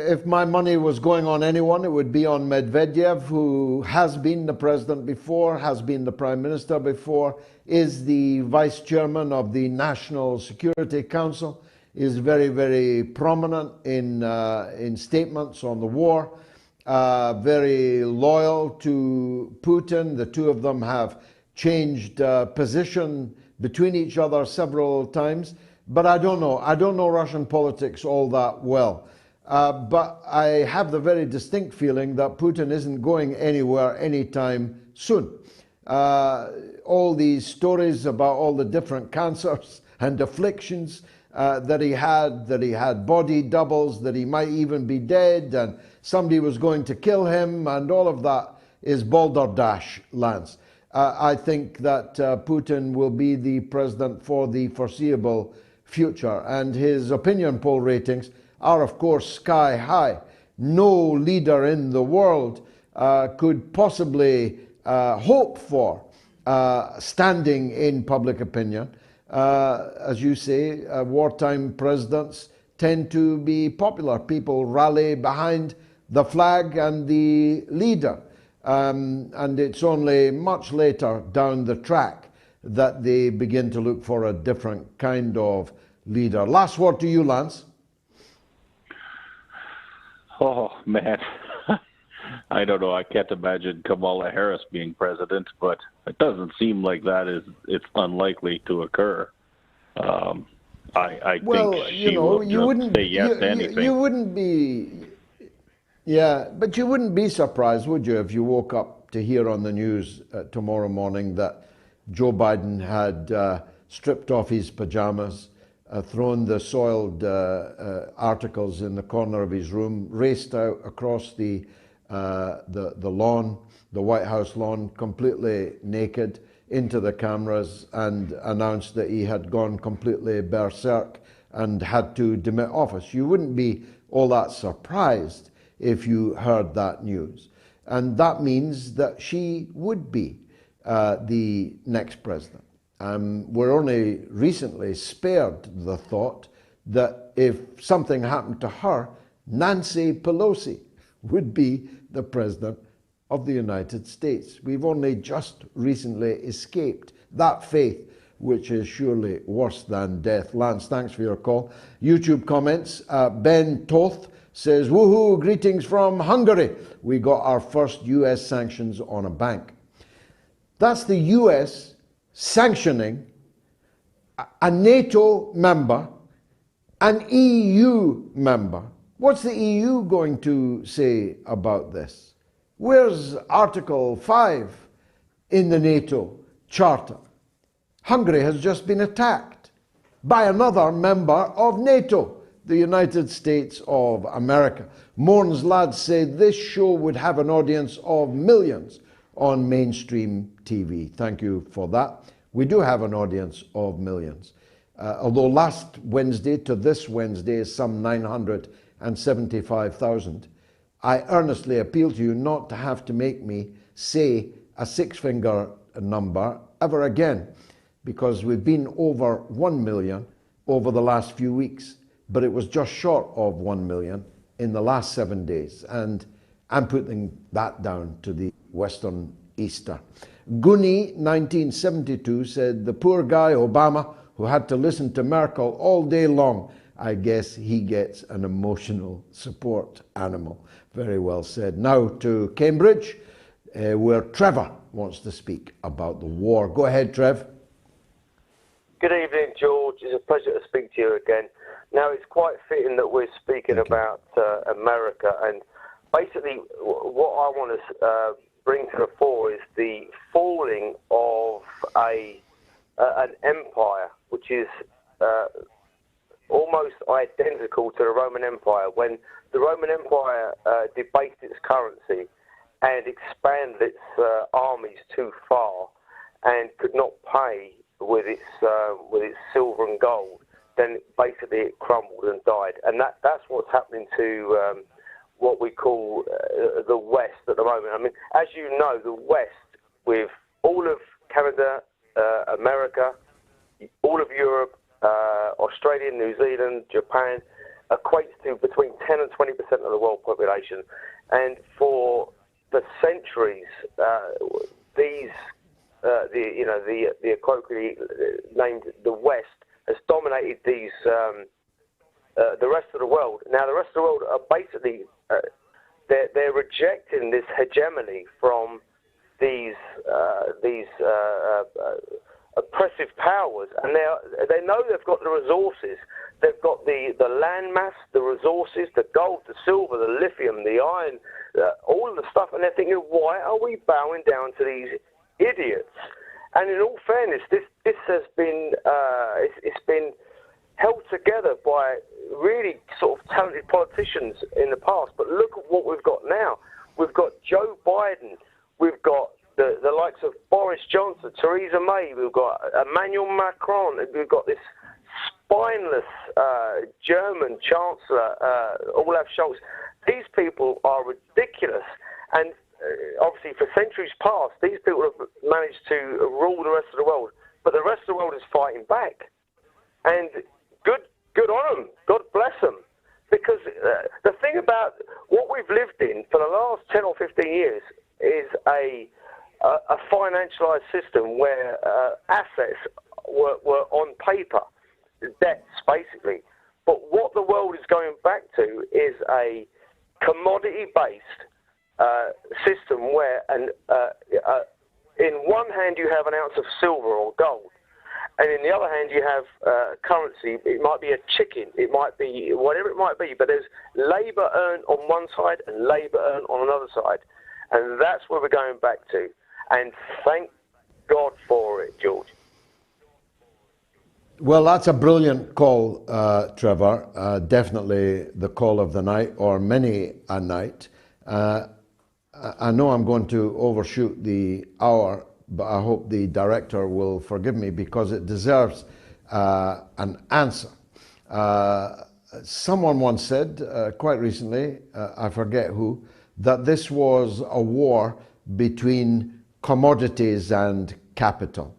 If my money was going on anyone, it would be on Medvedev, who has been the president before, has been the prime minister before, is the vice chairman of the National Security Council, is very, very prominent in statements on the war, very loyal to Putin. The two of them have changed position between each other several times. But I don't know. I don't know Russian politics all that well. But I have the very distinct feeling that Putin isn't going anywhere anytime soon. All these stories about all the different cancers and afflictions that he had body doubles, that he might even be dead, and somebody was going to kill him, and all of that is balderdash, Lance. I think that Putin will be the president for the foreseeable future, and his opinion poll ratings are, of course, sky high. No leader in the world could possibly hope for standing in public opinion. As you say, wartime presidents tend to be popular. People rally behind the flag and the leader, and it's only much later down the track that they begin to look for a different kind of leader. Last word to you, Lance. Oh, man. I don't know. I can't imagine Kamala Harris being president, but it doesn't seem like it's unlikely to occur. I think she will just say yes to anything. You wouldn't be, yeah, but you wouldn't be surprised, would you, if you woke up to hear on the news tomorrow morning that Joe Biden had stripped off his pajamas, thrown the soiled articles in the corner of his room, raced out across the lawn, the White House lawn, completely naked, into the cameras, and announced that he had gone completely berserk and had to demit office. You wouldn't be all that surprised if you heard that news. And that means that she would be the next president. We're only recently spared the thought that if something happened to her, Nancy Pelosi would be the president of the United States. We've only just recently escaped that fate, which is surely worse than death. Lance, thanks for your call. YouTube comments. Ben Toth says, woohoo, greetings from Hungary. We got our first US sanctions on a bank. That's the US sanctioning a NATO member, an EU member. What's the EU going to say about this? Where's Article 5 in the NATO Charter. Hungary has just been attacked by another member of NATO, the United States of America. Morn's Lads said this show would have an audience of millions on mainstream TV. Thank you for that. We do have an audience of millions. Although last Wednesday to this Wednesday is some 975,000. I earnestly appeal to you not to have to make me say a six-finger number ever again, because we've been over 1 million over the last few weeks, but it was just short of 1 million in the last 7 days, and I'm putting that down to the Western Easter. Goonie 1972 said, the poor guy Obama who had to listen to Merkel all day long, I guess he gets an emotional support animal. Very well said. Now to Cambridge, where Trevor wants to speak about the war. Go ahead, Trev. Good evening, George. It's a pleasure to speak to you again. Now, it's quite fitting that we're speaking about America, and basically what I want to bring to the fore is the falling of an empire, which is almost identical to the Roman Empire. When the Roman Empire debased its currency and expanded its armies too far and could not pay with its silver and gold, then basically it crumbled and died. And that's what's happening to what we call the West at the moment. I mean, as you know, the West, with all of Canada, America, all of Europe, Australia, New Zealand, Japan, equates to between 10 and 20% of the world population. And for the centuries, the colloquially named the West has dominated the rest of the world. Now, the rest of the world are basically they're rejecting this hegemony from these oppressive powers, and they know they've got the resources. They've got the land mass, the resources, the gold, the silver, the lithium, the iron, all of the stuff, and they're thinking, why are we bowing down to these idiots? And in all fairness, this has been it's been held together by really sort of talented politicians in the past. But look at what we've got now. We've got Joe Biden. We've got the likes of Boris Johnson, Theresa May. We've got Emmanuel Macron. We've got this spineless German Chancellor, Olaf Scholz. These people are ridiculous. And obviously, for centuries past, these people have managed to rule the rest of the world. But the rest of the world is fighting back. And good on them. God bless them. Because the thing about what we've lived in for the last 10 or 15 years is a financialized system where assets were on paper, debts basically. But what the world is going back to is a commodity-based system where in one hand you have an ounce of silver or gold, and in the other hand you have currency. It might be a chicken, it might be whatever it might be, but there's labour earned on one side and labour earned on another side, and that's where we're going back to. And thank God for it, George. Well, that's a brilliant call, Trevor. Definitely the call of the night, or many a night. I know I'm going to overshoot the hour, but I hope the director will forgive me because it deserves an answer. Someone once said, quite recently, I forget who, that this was a war between commodities and capital.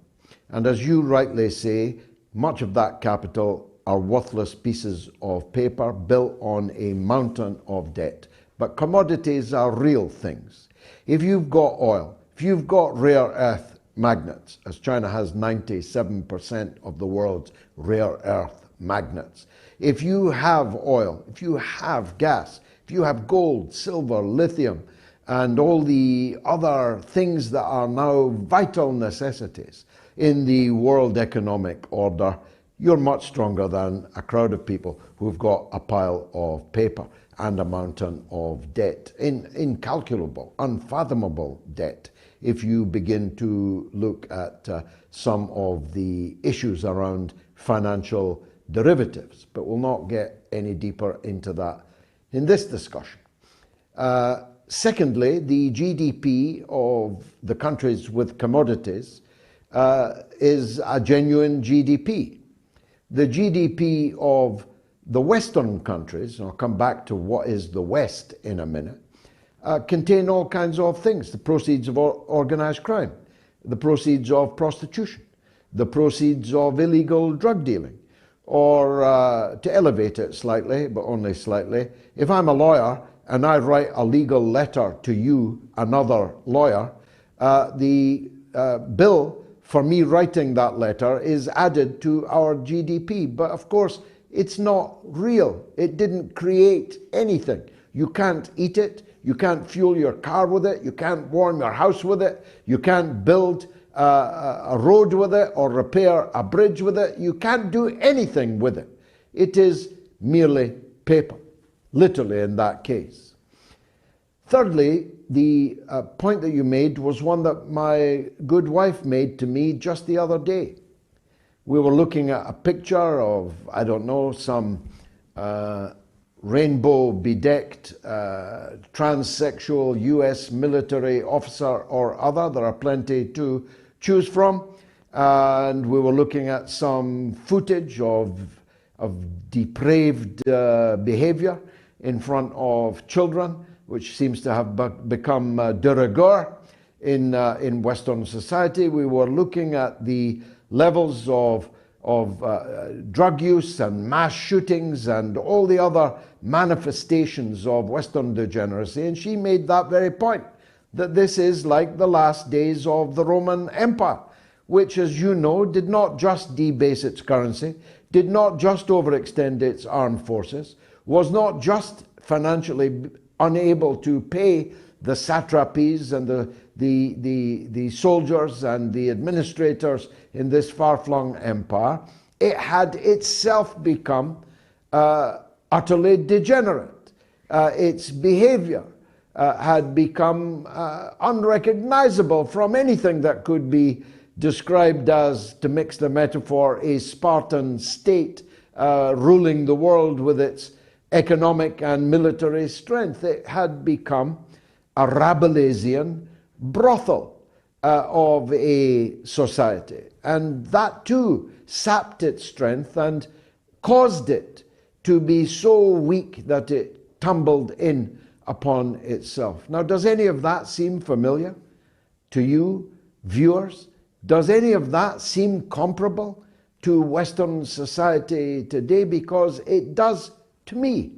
And as you rightly say, much of that capital are worthless pieces of paper built on a mountain of debt. But commodities are real things. If you've got oil, if you've got rare earth magnets, as China has 97% of the world's rare earth magnets, if you have oil, if you have gas, if you have gold, silver, lithium, and all the other things that are now vital necessities in the world economic order, you're much stronger than a crowd of people who've got a pile of paper and a mountain of debt, incalculable, unfathomable debt if you begin to look at some of the issues around financial derivatives. But we'll not get any deeper into that in this discussion. Secondly, the GDP of the countries with commodities is a genuine GDP. The GDP of the Western countries, and I'll come back to what is the West in a minute, contain all kinds of things: the proceeds of organized crime, the proceeds of prostitution, the proceeds of illegal drug dealing. Or to elevate it slightly, but only slightly, if I'm a lawyer and I write a legal letter to you, another lawyer, the bill for me writing that letter is added to our GDP. But of course, it's not real. It didn't create anything. You can't eat it. You can't fuel your car with it. You can't warm your house with it. You can't build a road with it or repair a bridge with it. You can't do anything with it. It is merely paper, literally in that case. Thirdly, the point that you made was one that my good wife made to me just the other day. We were looking at a picture of, I don't know, some rainbow bedecked transsexual US military officer or other. There are plenty to choose from. And we were looking at some footage of depraved behavior in front of children, which seems to have become de rigueur in Western society. We were looking at the levels of drug use and mass shootings and all the other manifestations of Western degeneracy. And she made that very point, that this is like the last days of the Roman Empire, which, as you know, did not just debase its currency, did not just overextend its armed forces, was not just financially unable to pay the satrapies and the soldiers and the administrators in this far-flung empire. It had itself become utterly degenerate. Its behavior had become unrecognizable from anything that could be described as, to mix the metaphor, a Spartan state ruling the world with its economic and military strength. It had become a Rabelaisian brothel of a society. And that too sapped its strength and caused it to be so weak that it tumbled in upon itself. Now, does any of that seem familiar to you, viewers? Does any of that seem comparable to Western society today? Because it does to me.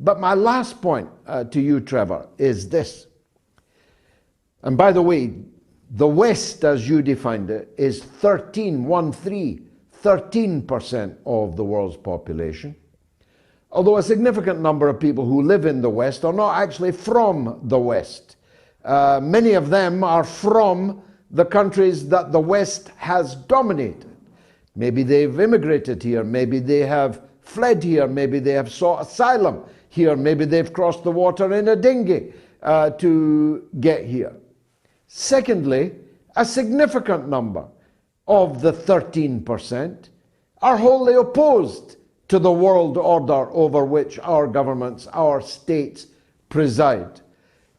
But my last point to you, Trevor, is this. And by the way, the West, as you defined it, is 13% of the world's population. Although a significant number of people who live in the West are not actually from the West. Many of them are from the countries that the West has dominated. Maybe they've immigrated here, maybe they have fled here, maybe they have sought asylum here, maybe they've crossed the water in a dinghy to get here. Secondly, a significant number of the 13% are wholly opposed to the world order over which our governments, our states preside.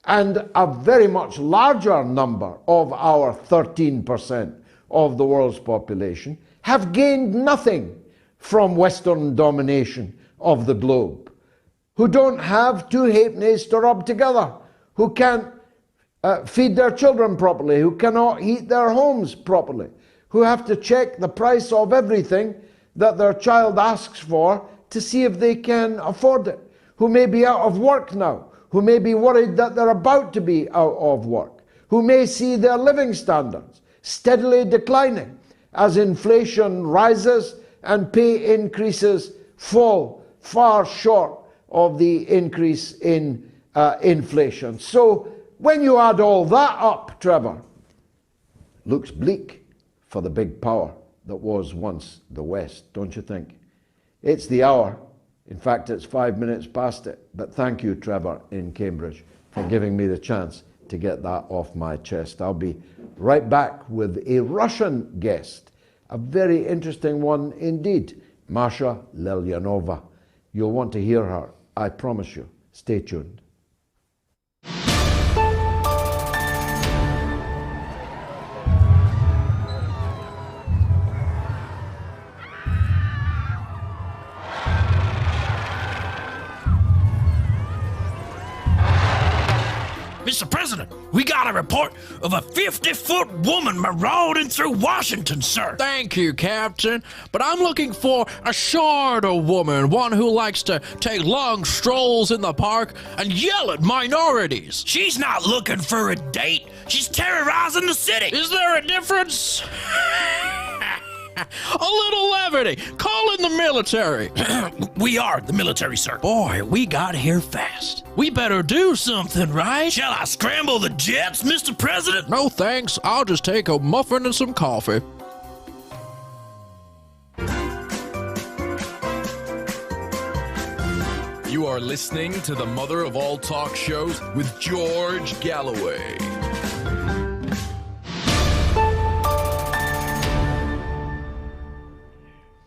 And a very much larger number of our 13% of the world's population have gained nothing from Western domination of the globe, who don't have two halfpennies to rub together, who can't feed their children properly, who cannot heat their homes properly, who have to check the price of everything that their child asks for to see if they can afford it, who may be out of work now, who may be worried that they're about to be out of work, who may see their living standards steadily declining as inflation rises and pay increases fall far short of the increase in inflation. So when you add all that up, Trevor, looks bleak for the big power that was once the West, don't you think? It's the hour. In fact, it's 5 minutes past it. But thank you, Trevor, in Cambridge, for giving me the chance to get that off my chest. I'll be right back with a Russian guest, a very interesting one indeed, Masha Lelyanova. You'll want to hear her, I promise you. Stay tuned. Mr. President, we got a report of a 50-foot woman marauding through Washington, sir. Thank you, Captain. But I'm looking for a shorter woman, one who likes to take long strolls in the park and yell at minorities. She's not looking for a date. She's terrorizing the city. Is there a difference? A little levity. Call in the military. We are the military, sir. Boy, we got here fast. We better do something, right? Shall I scramble the jets, Mr. President? No thanks. I'll just take a muffin and some coffee. You are listening to the mother of all talk shows with George Galloway.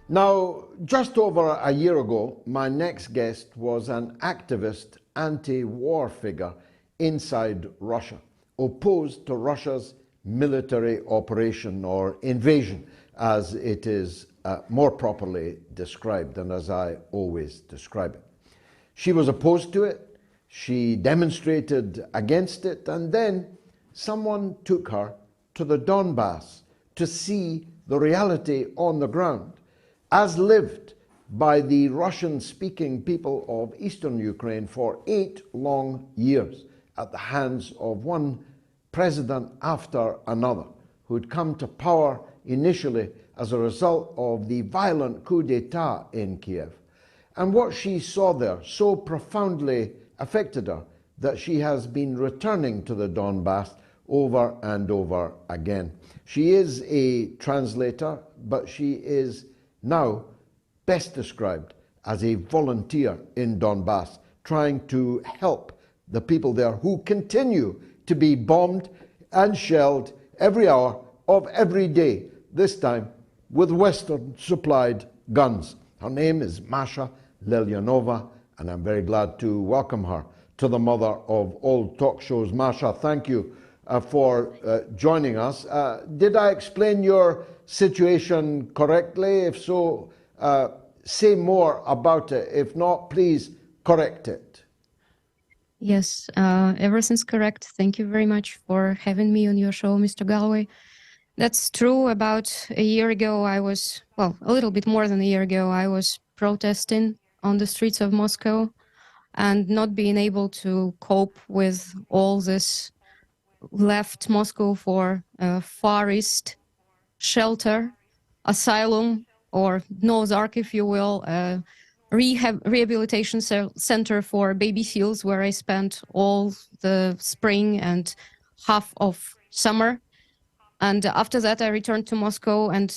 Now, just over a year ago, my next guest was an activist, anti-war figure inside Russia, opposed to Russia's military operation or invasion, as it is more properly described and as I always describe it. She was opposed to it, she demonstrated against it, and then someone took her to the Donbass to see the reality on the ground, as lived by the Russian-speaking people of eastern Ukraine for 8 long years at the hands of one president after another, who'd come to power initially as a result of the violent coup d'etat in Kiev. And what she saw there so profoundly affected her that she has been returning to the Donbass over and over again. She is a translator, but she is now best described as a volunteer in Donbass, trying to help the people there who continue to be bombed and shelled every hour of every day, this time with Western-supplied guns. Her name is Masha Lelyanova, and I'm very glad to welcome her to the mother of all talk shows. Masha, thank you for joining us. Did I explain your situation correctly? If so, say more about it. If not, please correct it. Yes, everything's correct. Thank you very much for having me on your show, Mr. Galloway. That's true. About a year ago, a little bit more than a year ago, I was protesting on the streets of Moscow and not being able to cope with all this. Left Moscow for Far East shelter, asylum, or Noah's Ark, if you will, rehabilitation center for baby seals, where I spent all the spring and half of summer. And after that, I returned to Moscow and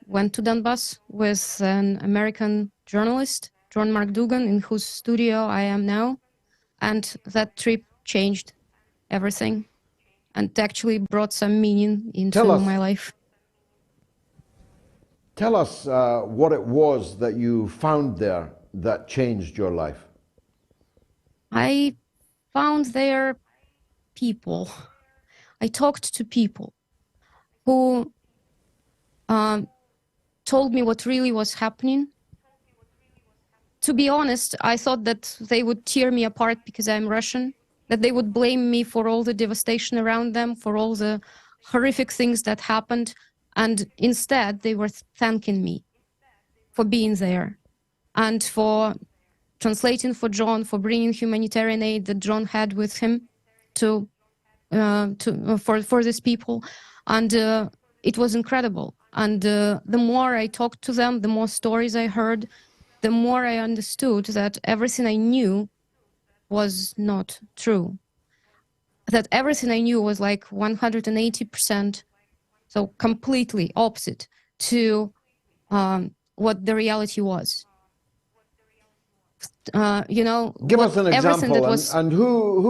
went to Donbass with an American journalist, John Mark Dugan, in whose studio I am now. And that trip changed everything and actually brought some meaning into my life. Tell us what it was that you found there that changed your life. I found there people. I talked to people who told me what really was happening. To be honest, I thought that they would tear me apart because I'm Russian, that they would blame me for all the devastation around them, for all the horrific things that happened. And instead, they were thanking me for being there and for translating for John, for bringing humanitarian aid that John had with him for these people. And it was incredible. And the more I talked to them, the more stories I heard, the more I understood that everything I knew was not true. That everything I knew was like 180%, so completely opposite to what the reality was. Give us an everything that example, was and who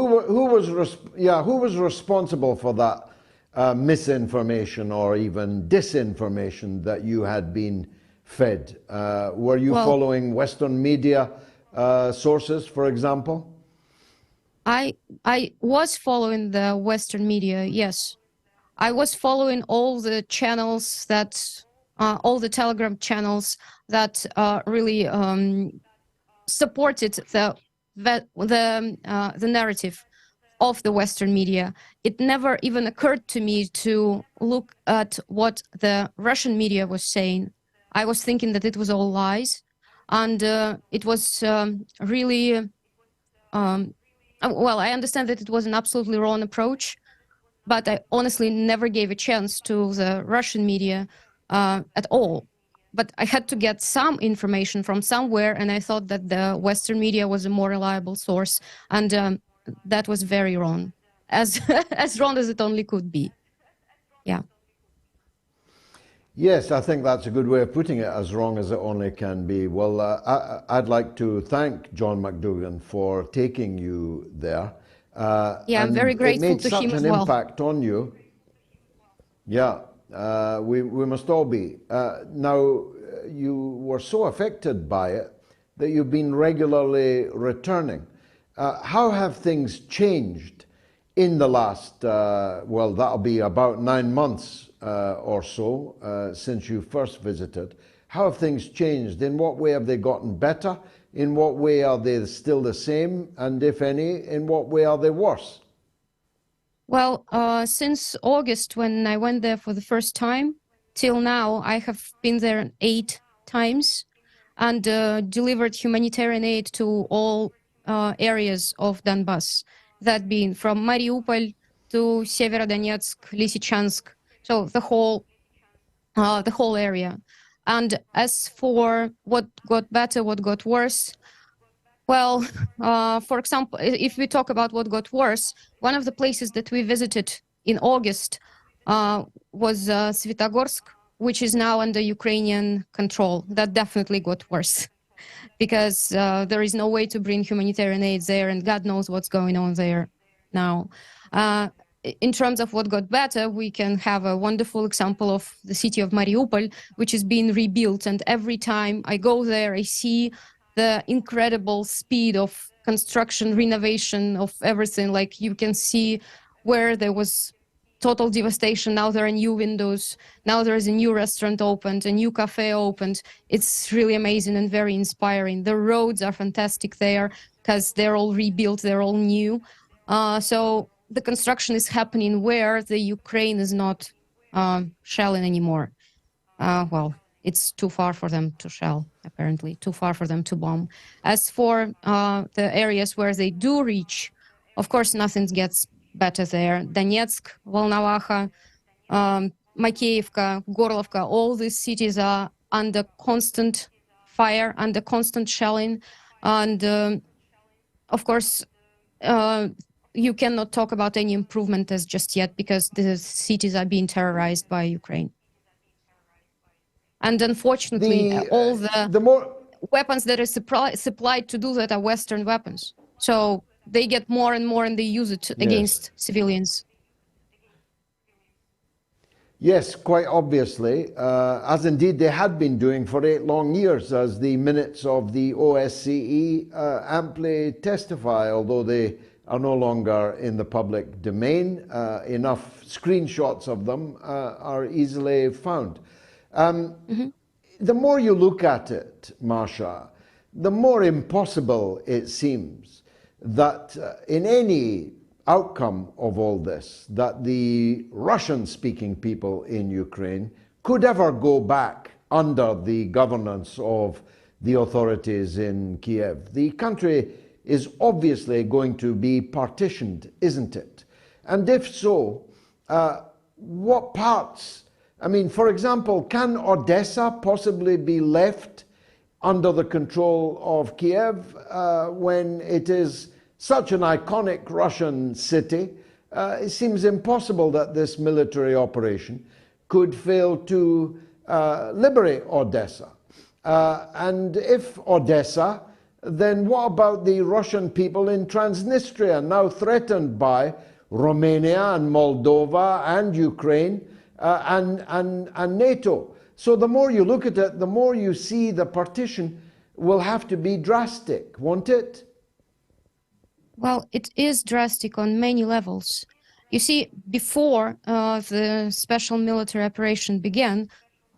was responsible for that misinformation or even disinformation that you had been fed? Were you following Western media sources, for example? I was following the Western media, yes. I was following all the channels all the Telegram channels that really supported the narrative of the Western media. It never even occurred to me to look at what the Russian media was saying. I was thinking that it was all lies, and it was really. I understand that it was an absolutely wrong approach, but I honestly never gave a chance to the Russian media at all. But I had to get some information from somewhere, and I thought that the Western media was a more reliable source, and that was very wrong, as as wrong as it only could be. Yeah. Yes, I think that's a good way of putting it, as wrong as it only can be. Well, I'd like to thank John McDougan for taking you there. I'm very grateful to him as well. It made such an impact on you. Yeah, we must all be. Now, you were so affected by it that you've been regularly returning. How have things changed in the last, that'll be about 9 months or so since you first visited? How have things changed? In what way have they gotten better? In what way are they still the same? And if any, in what way are they worse? Well, since August, when I went there for the first time, till now, I have been there 8 times and delivered humanitarian aid to all areas of Donbass, that being from Mariupol to Severodonetsk, Lysychansk, so the whole area. And as for what got better, what got worse, well, for example, if we talk about what got worse, one of the places that we visited in August was Svetogorsk, which is now under Ukrainian control. That definitely got worse because there is no way to bring humanitarian aid there, and God knows what's going on there now. In terms of what got better, we can have a wonderful example of the city of Mariupol, which is being rebuilt. And every time I go there, I see the incredible speed of construction, renovation of everything. Like you can see where there was total devastation. Now there are new windows. Now there is a new restaurant opened, a new cafe opened. It's really amazing and very inspiring. The roads are fantastic there because they're all rebuilt. They're all new. So the construction is happening where the Ukraine is not shelling anymore. It's too far for them to shell, apparently, too far for them to bomb. As for the areas where they do reach, of course, nothing gets better there. Donetsk, Volnovakha, Makeyevka, Gorlovka, all these cities are under constant fire, under constant shelling. And of course, you cannot talk about any improvement as just yet because the cities are being terrorized by Ukraine. And unfortunately, all the weapons that are supplied to do that are Western weapons. So they get more and more and they use it against civilians. Yes, quite obviously, as indeed they had been doing for 8 long years, as the minutes of the OSCE amply testify, although they are no longer in the public domain. Enough screenshots of them are easily found. The more you look at it, Masha, the more impossible it seems that in any outcome of all this, that the Russian-speaking people in Ukraine could ever go back under the governance of the authorities in Kiev. The country is obviously going to be partitioned, isn't it? And if so, what parts? I mean, for example, can Odessa possibly be left under the control of Kiev when it is such an iconic Russian city? It seems impossible that this military operation could fail to liberate Odessa. And if Odessa then what about the Russian people in Transnistria, now threatened by Romania and Moldova and Ukraine and NATO? So the more you look at it, the more you see the partition will have to be drastic, won't it? Well, it is drastic on many levels. You see, before the special military operation began,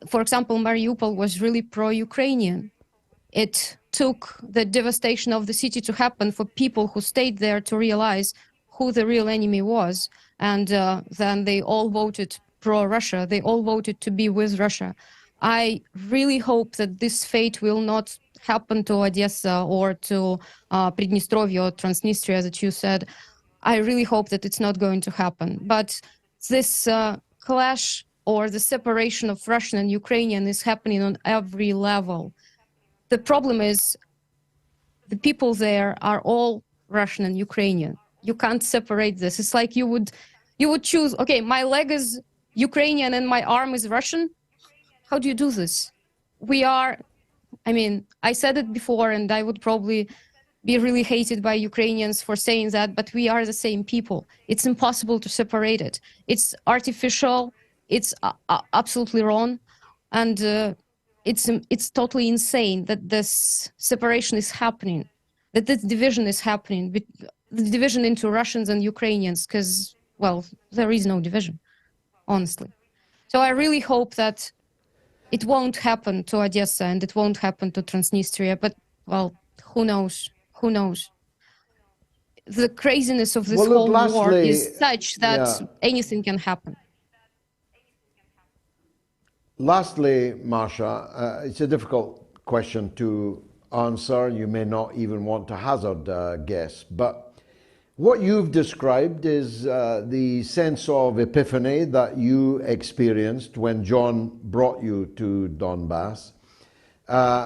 for example, Mariupol was really pro-Ukrainian. It took the devastation of the city to happen for people who stayed there to realize who the real enemy was. And then they all voted pro-Russia. They all voted to be with Russia. I really hope that this fate will not happen to Odessa or to Pridnestrovye or Transnistria, that you said. I really hope that it's not going to happen. But this clash or the separation of Russian and Ukrainian is happening on every level. The problem is the people there are all Russian and Ukrainian. You can't separate this. It's like you would choose, okay, my leg is Ukrainian and my arm is Russian. How do you do this? We are, I mean, I said it before and I would probably be really hated by Ukrainians for saying that, but we are the same people. It's impossible to separate it. It's artificial. It's absolutely wrong. And it's totally insane that this separation is happening, that this division is happening, the division into Russians and Ukrainians, because, well, there is no division, honestly. So I really hope that it won't happen to Odessa and it won't happen to Transnistria, but, well, who knows? Who knows? The craziness of this whole war is such that anything can happen. Lastly, Masha, it's a difficult question to answer. You may not even want to hazard a guess, but what you've described is the sense of epiphany that you experienced when John brought you to Donbass,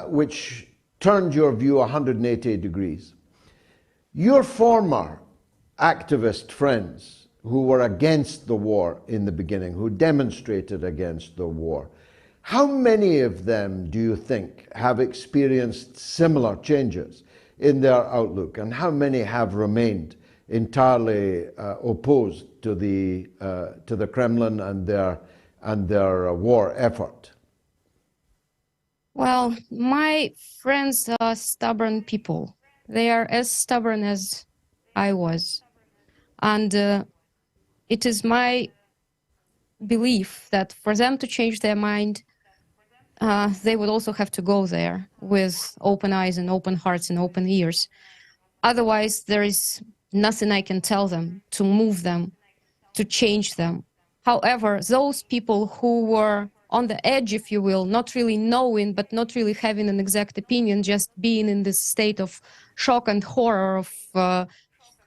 which turned your view 180 degrees. Your former activist friends who were against the war in the beginning, who demonstrated against the war, how many of them do you think have experienced similar changes in their outlook, and how many have remained entirely opposed to the Kremlin and their war effort? Well, my friends are stubborn people. They are as stubborn as I was. And it is my belief that for them to change their mind, they would also have to go there with open eyes and open hearts and open ears. Otherwise, there is nothing I can tell them to move them, to change them. However, those people who were on the edge, if you will, not really knowing, but not really having an exact opinion, just being in this state of shock and horror of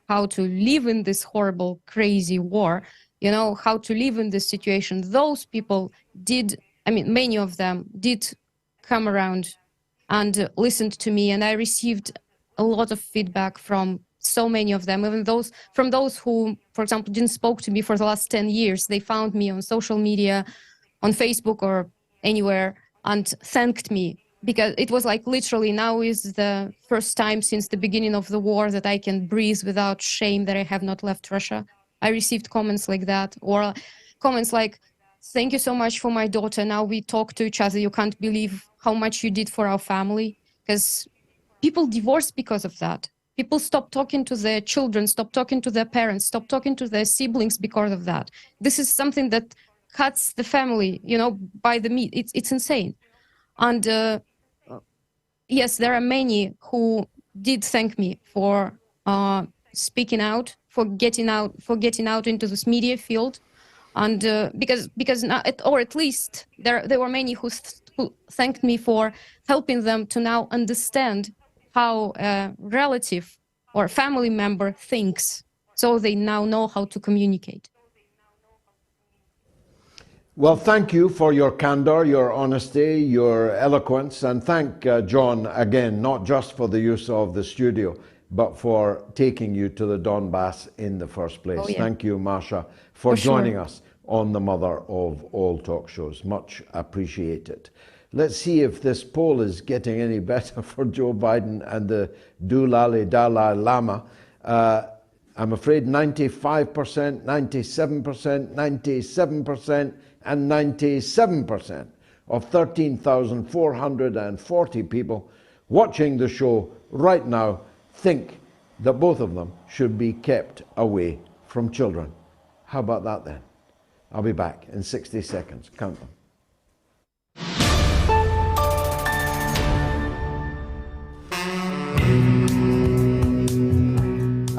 how to live in this horrible, crazy war, you know, how to live in this situation. Those people did, I mean, many of them did come around and listened to me, and I received a lot of feedback from so many of them, even from those who, for example, didn't spoke to me for the last 10 years. They found me on social media, on Facebook or anywhere, and thanked me, because it was like literally now is the first time since the beginning of the war that I can breathe without shame that I have not left Russia. I received comments like that, or comments like, thank you so much for my daughter. Now we talk to each other. You can't believe how much you did for our family. Because people divorce because of that. People stop talking to their children, stop talking to their parents, stop talking to their siblings because of that. This is something that cuts the family, you know, by the meat. It's insane. And yes, there are many who did thank me for speaking out, for getting out into this media field, and because now, or at least there were many who thanked me for helping them to now understand how a relative or family member thinks, so they now know how to communicate. Well, thank you for your candor, your honesty, your eloquence, and thank John again, not just for the use of the studio, but for taking you to the Donbass in the first place. Oh, yeah. Thank you, Masha, for joining us on the mother of all talk shows. Much appreciated. Let's see if this poll is getting any better for Joe Biden and the dalailama. I'm afraid 95%, 97%, 97%, and 97% of 13,440 people watching the show right now think that both of them should be kept away from children. How about that then? I'll be back in 60 seconds. Count them.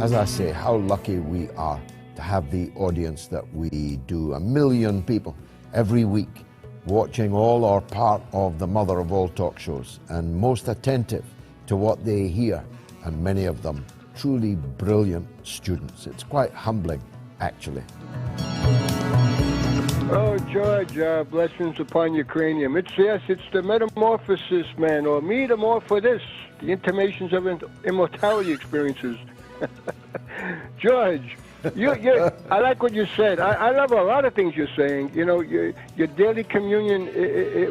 As I say, how lucky we are to have the audience that we do. 1 million people every week watching all or part of the mother of all talk shows, and most attentive to what they hear, and many of them truly brilliant students. It's quite humbling, actually. Oh, George, blessings upon Ukrainian. It's the metamorphosis, man, or metamorphosis, the intimations of immortality experiences. George, I like what you said. I love a lot of things you're saying. You know, your daily communion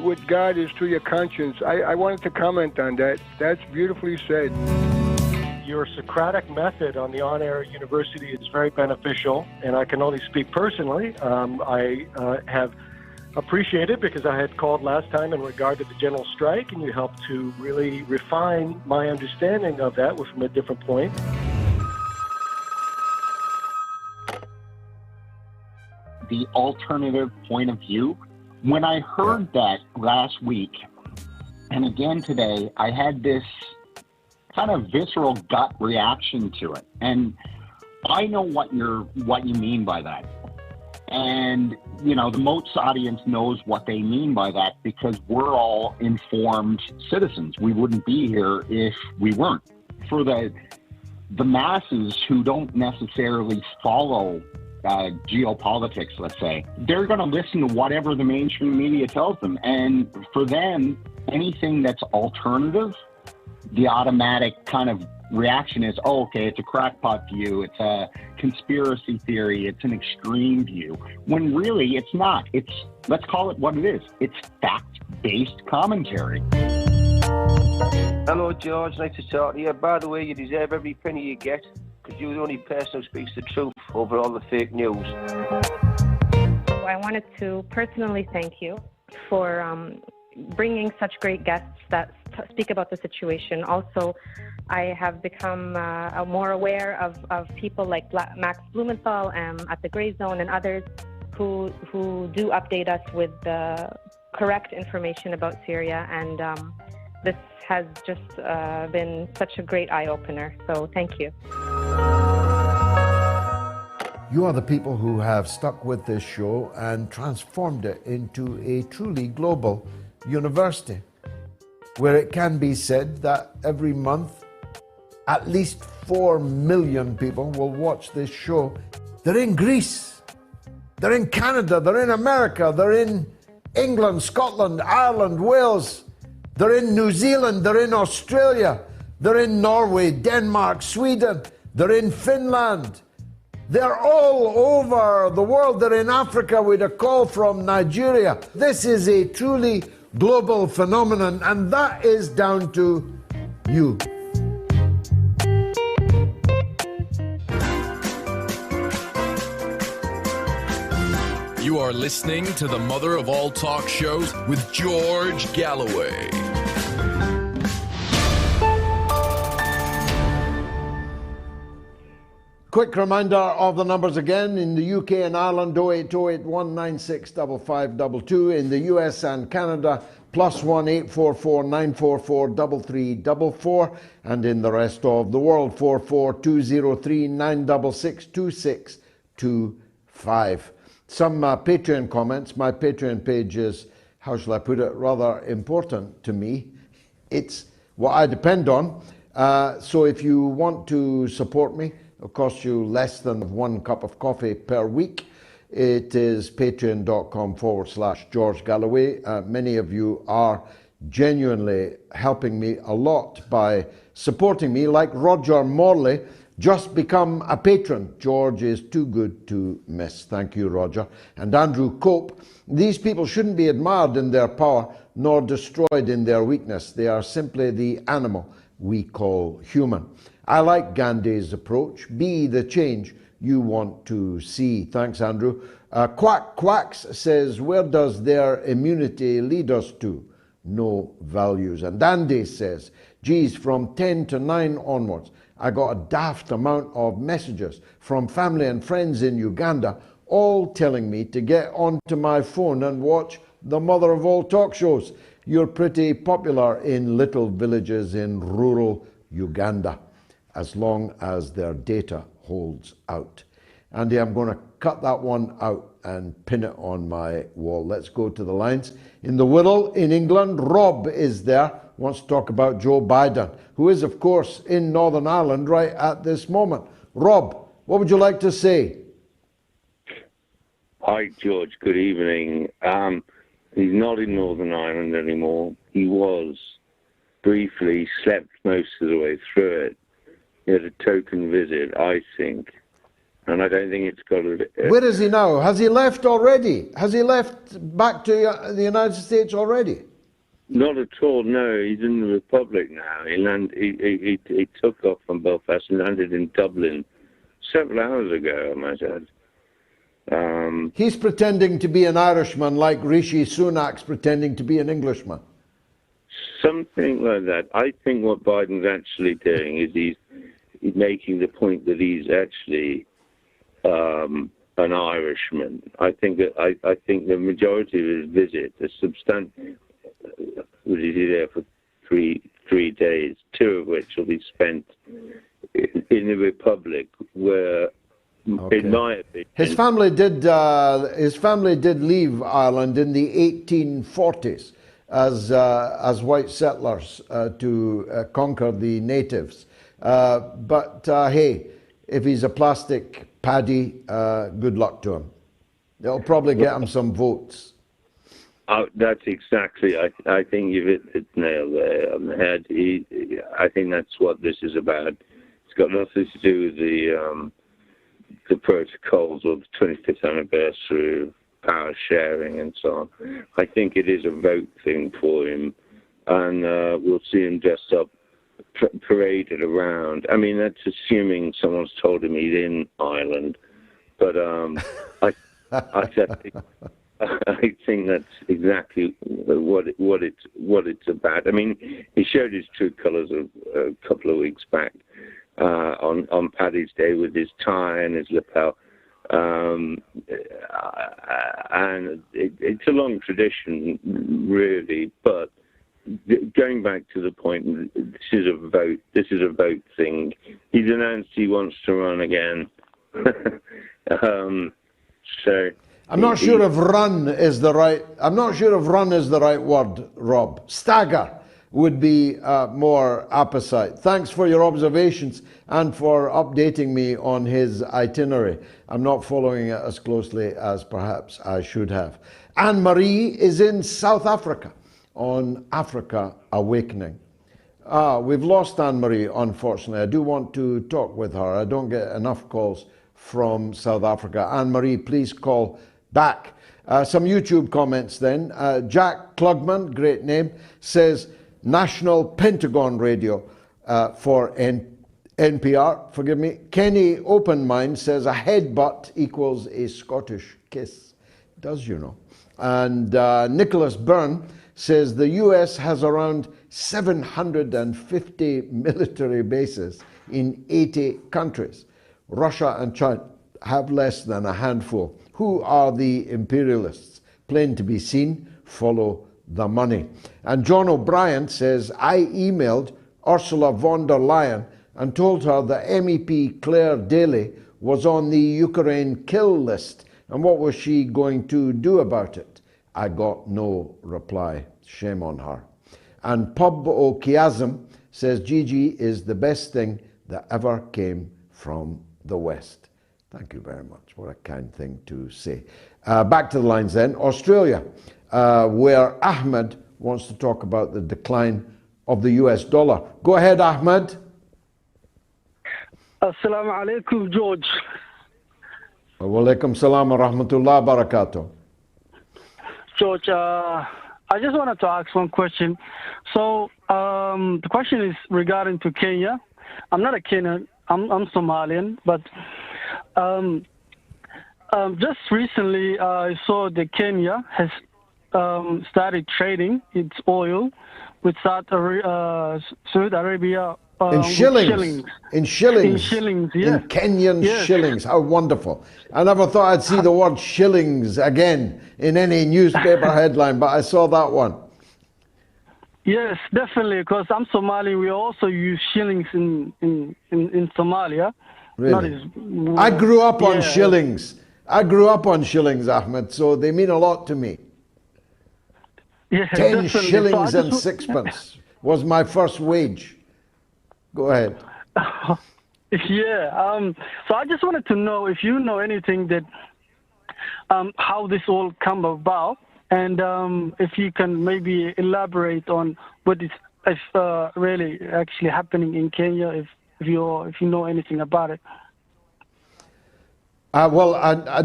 with God is through your conscience. I wanted to comment on that. That's beautifully said. Your Socratic method on the on-air university is very beneficial, and I can only speak personally. I have appreciated it because I had called last time in regard to the general strike, and you helped to really refine my understanding of that from a different point. The alternative point of view. When I heard that last week, and again today, I had this kind of visceral gut reaction to it. And I know what you mean by that. And, you know, the Moats audience knows what they mean by that because we're all informed citizens. We wouldn't be here if we weren't. For the masses who don't necessarily follow geopolitics, let's say, they're going to listen to whatever the mainstream media tells them. And for them, anything that's alternative, the automatic kind of reaction is, oh, okay, it's a crackpot view, it's a conspiracy theory, it's an extreme view, when really it's not. Let's call it what it is. It's fact-based commentary. Hello, George. Nice to talk to you. By the way, you deserve every penny you get because you're the only person who speaks the truth over all the fake news. I wanted to personally thank you for bringing such great guests that speak about the situation. Also, I have become more aware of people like Max Blumenthal at the Gray Zone and others who do update us with the correct information about Syria, and this has just been such a great eye-opener. So thank you. You are the people who have stuck with this show and transformed it into a truly global university, where it can be said that every month at least 4 million people will watch this show. They're in Greece, they're in Canada, they're in America, they're in England, Scotland, Ireland, Wales, they're in New Zealand, they're in Australia, they're in Norway, Denmark, Sweden, they're in Finland. They're all over the world. They're in Africa with a call from Nigeria. This is a truly global phenomenon, and that is down to you. You are listening to the mother of all talk shows with George Galloway. Quick reminder of the numbers again. In the UK and Ireland, 0808 196 5522. In the US and Canada, +1 844 944 3344. And in the rest of the world, 44203 966 2625. Some Patreon comments. My Patreon page is, how shall I put it, rather important to me. It's what I depend on. So if you want to support me, it'll cost you less than 1 cup of coffee per week. It is patreon.com/George Galloway. Many of you are genuinely helping me a lot by supporting me, like Roger Morley, just become a patron. George is too good to miss. Thank you, Roger. And Andrew Cope. These people shouldn't be admired in their power, nor destroyed in their weakness. They are simply the animal we call human. I like Gandhi's approach. Be the change you want to see. Thanks, Andrew. Quack Quacks says, where does their immunity lead us to? No values. And Dandy says, geez, from 10 to 9 onwards, I got a daft amount of messages from family and friends in Uganda, all telling me to get onto my phone and watch the mother of all talk shows. You're pretty popular in little villages in rural Uganda, as long as their data holds out. Andy, I'm going to cut that one out and pin it on my wall. Let's go to the lines. In the Wirral in England, Rob is there, wants to talk about Joe Biden, who is, of course, in Northern Ireland right at this moment. Rob, what would you like to say? Hi, George. Good evening. He's not in Northern Ireland anymore. He was briefly, slept most of the way through it. He had a token visit, I think. And I don't think it's got a... Where is he now? Has he left already? Has he left back to the United States already? Not at all, no. He's in the Republic now. He took off from Belfast and landed in Dublin several hours ago, I might add. He's pretending to be an Irishman like Rishi Sunak's pretending to be an Englishman. Something like that. I think what Biden's actually doing is he's making the point that he's actually an Irishman. I think the majority of his visit, a substantial, was he there for three days, 2 of which will be spent in the Republic, where, in my opinion, his family did leave Ireland in the 1840s as white settlers to conquer the natives. But hey, if he's a plastic paddy, good luck to him. It'll probably get him some votes. That's exactly. I think you've hit the nail there on the head. I think that's what this is about. It's got nothing to do with the protocols or the 25th anniversary of power sharing and so on. I think it is a vote thing for him, and we'll see him dressed up, paraded around. I mean, that's assuming someone's told him he's in Ireland, but I think that's exactly what it's about. I mean, he showed his true colours a couple of weeks back on Paddy's Day with his tie and his lapel, and it's a long tradition, really. But going back to the point, this is a vote. This is a vote thing. He's announced he wants to run again. So. I'm not sure if run is the right word, Rob. Stagger would be more apposite. Thanks for your observations and for updating me on his itinerary. I'm not following it as closely as perhaps I should have. Anne-Marie is in South Africa on Africa Awakening. We've lost Anne-Marie, unfortunately. I do want to talk with her. I don't get enough calls from South Africa. Anne-Marie, please call back. Some YouTube comments then. Jack Klugman, great name, says National Pentagon Radio for NPR, forgive me. Kenny Open Mind says a headbutt equals a Scottish kiss. Does, you know. And Nicholas Byrne says the US has around 750 military bases in 80 countries. Russia and China have less than a handful. Who are the imperialists? Plain to be seen, follow the money. And John O'Brien says, I emailed Ursula von der Leyen and told her that MEP Claire Daly was on the Ukraine kill list. And what was she going to do about it? I got no reply. Shame on her. And Pub O'Chiasm says, Gigi is the best thing that ever came from the West. Thank you very much. What a kind thing to say. Back to the lines then. Australia, where Ahmed wants to talk about the decline of the US dollar. Go ahead, Ahmed. Assalamu alaikum, George. Wa alaikum salam wa rahmatullah wa barakatuh. George, I just wanted to ask one question. So the question is regarding to Kenya. I'm not a Kenyan. I'm Somalian, but just recently I saw that Kenya has started trading its oil with Saudi Arabia. In shillings. In shillings, yeah. In Kenyan shillings. How wonderful. I never thought I'd see the word shillings again in any newspaper headline, but I saw that one. Yes, definitely, because I'm Somali. We also use shillings in Somalia. Really? I grew up on shillings. I grew up on shillings, Ahmed, so they mean a lot to me. Yeah, 10 definitely. shillings So and sixpence was my first wage. Go ahead. Yeah. So I just wanted to know if you know anything that how this all come about, and if you can maybe elaborate on what is really actually happening in Kenya, if you know anything about it. Well,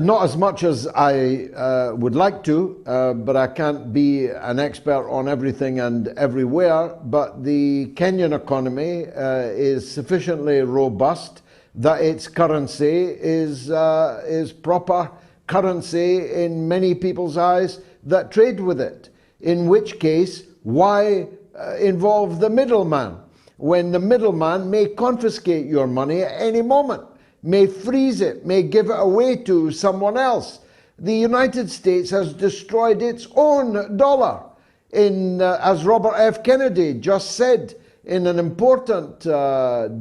not as much as I would like to, but I can't be an expert on everything and everywhere. But the Kenyan economy is sufficiently robust that its currency is proper currency in many people's eyes that trade with it. In which case, why involve the middleman when the middleman may confiscate your money at any moment? May freeze it, may give it away to someone else. The United States has destroyed its own dollar, as Robert F. Kennedy just said in an important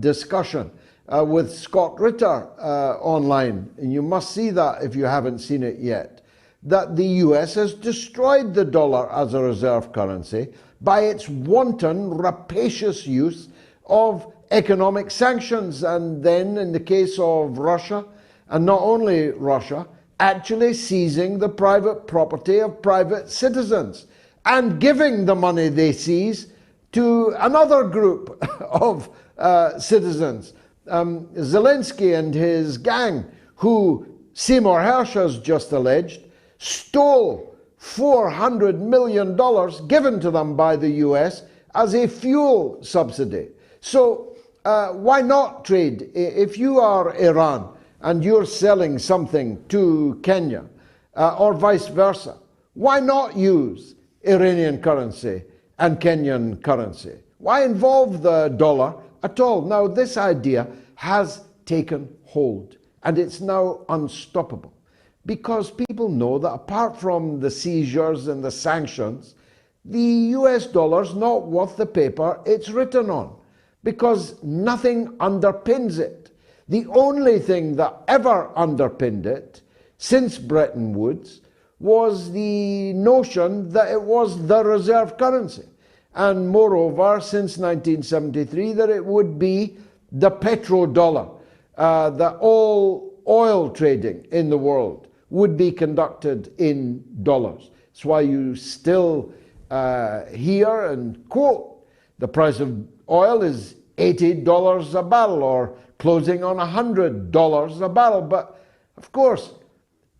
discussion with Scott Ritter online, and you must see that if you haven't seen it yet, that the US has destroyed the dollar as a reserve currency by its wanton, rapacious use of economic sanctions, and then in the case of Russia, and not only Russia, actually seizing the private property of private citizens and giving the money they seize to another group of citizens. Zelensky and his gang, who Seymour Hersh has just alleged, stole $400 million given to them by the US as a fuel subsidy. So why not trade? If you are Iran and you're selling something to Kenya or vice versa, why not use Iranian currency and Kenyan currency? Why involve the dollar at all? Now, this idea has taken hold and it's now unstoppable because people know that apart from the seizures and the sanctions, the US dollar's not worth the paper it's written on, because nothing underpins it. The only thing that ever underpinned it since Bretton Woods was the notion that it was the reserve currency. And moreover, since 1973, that it would be the petrodollar, that all oil trading in the world would be conducted in dollars. That's why you still hear and quote the price of oil is $80 a barrel or closing on $100 a barrel. But of course,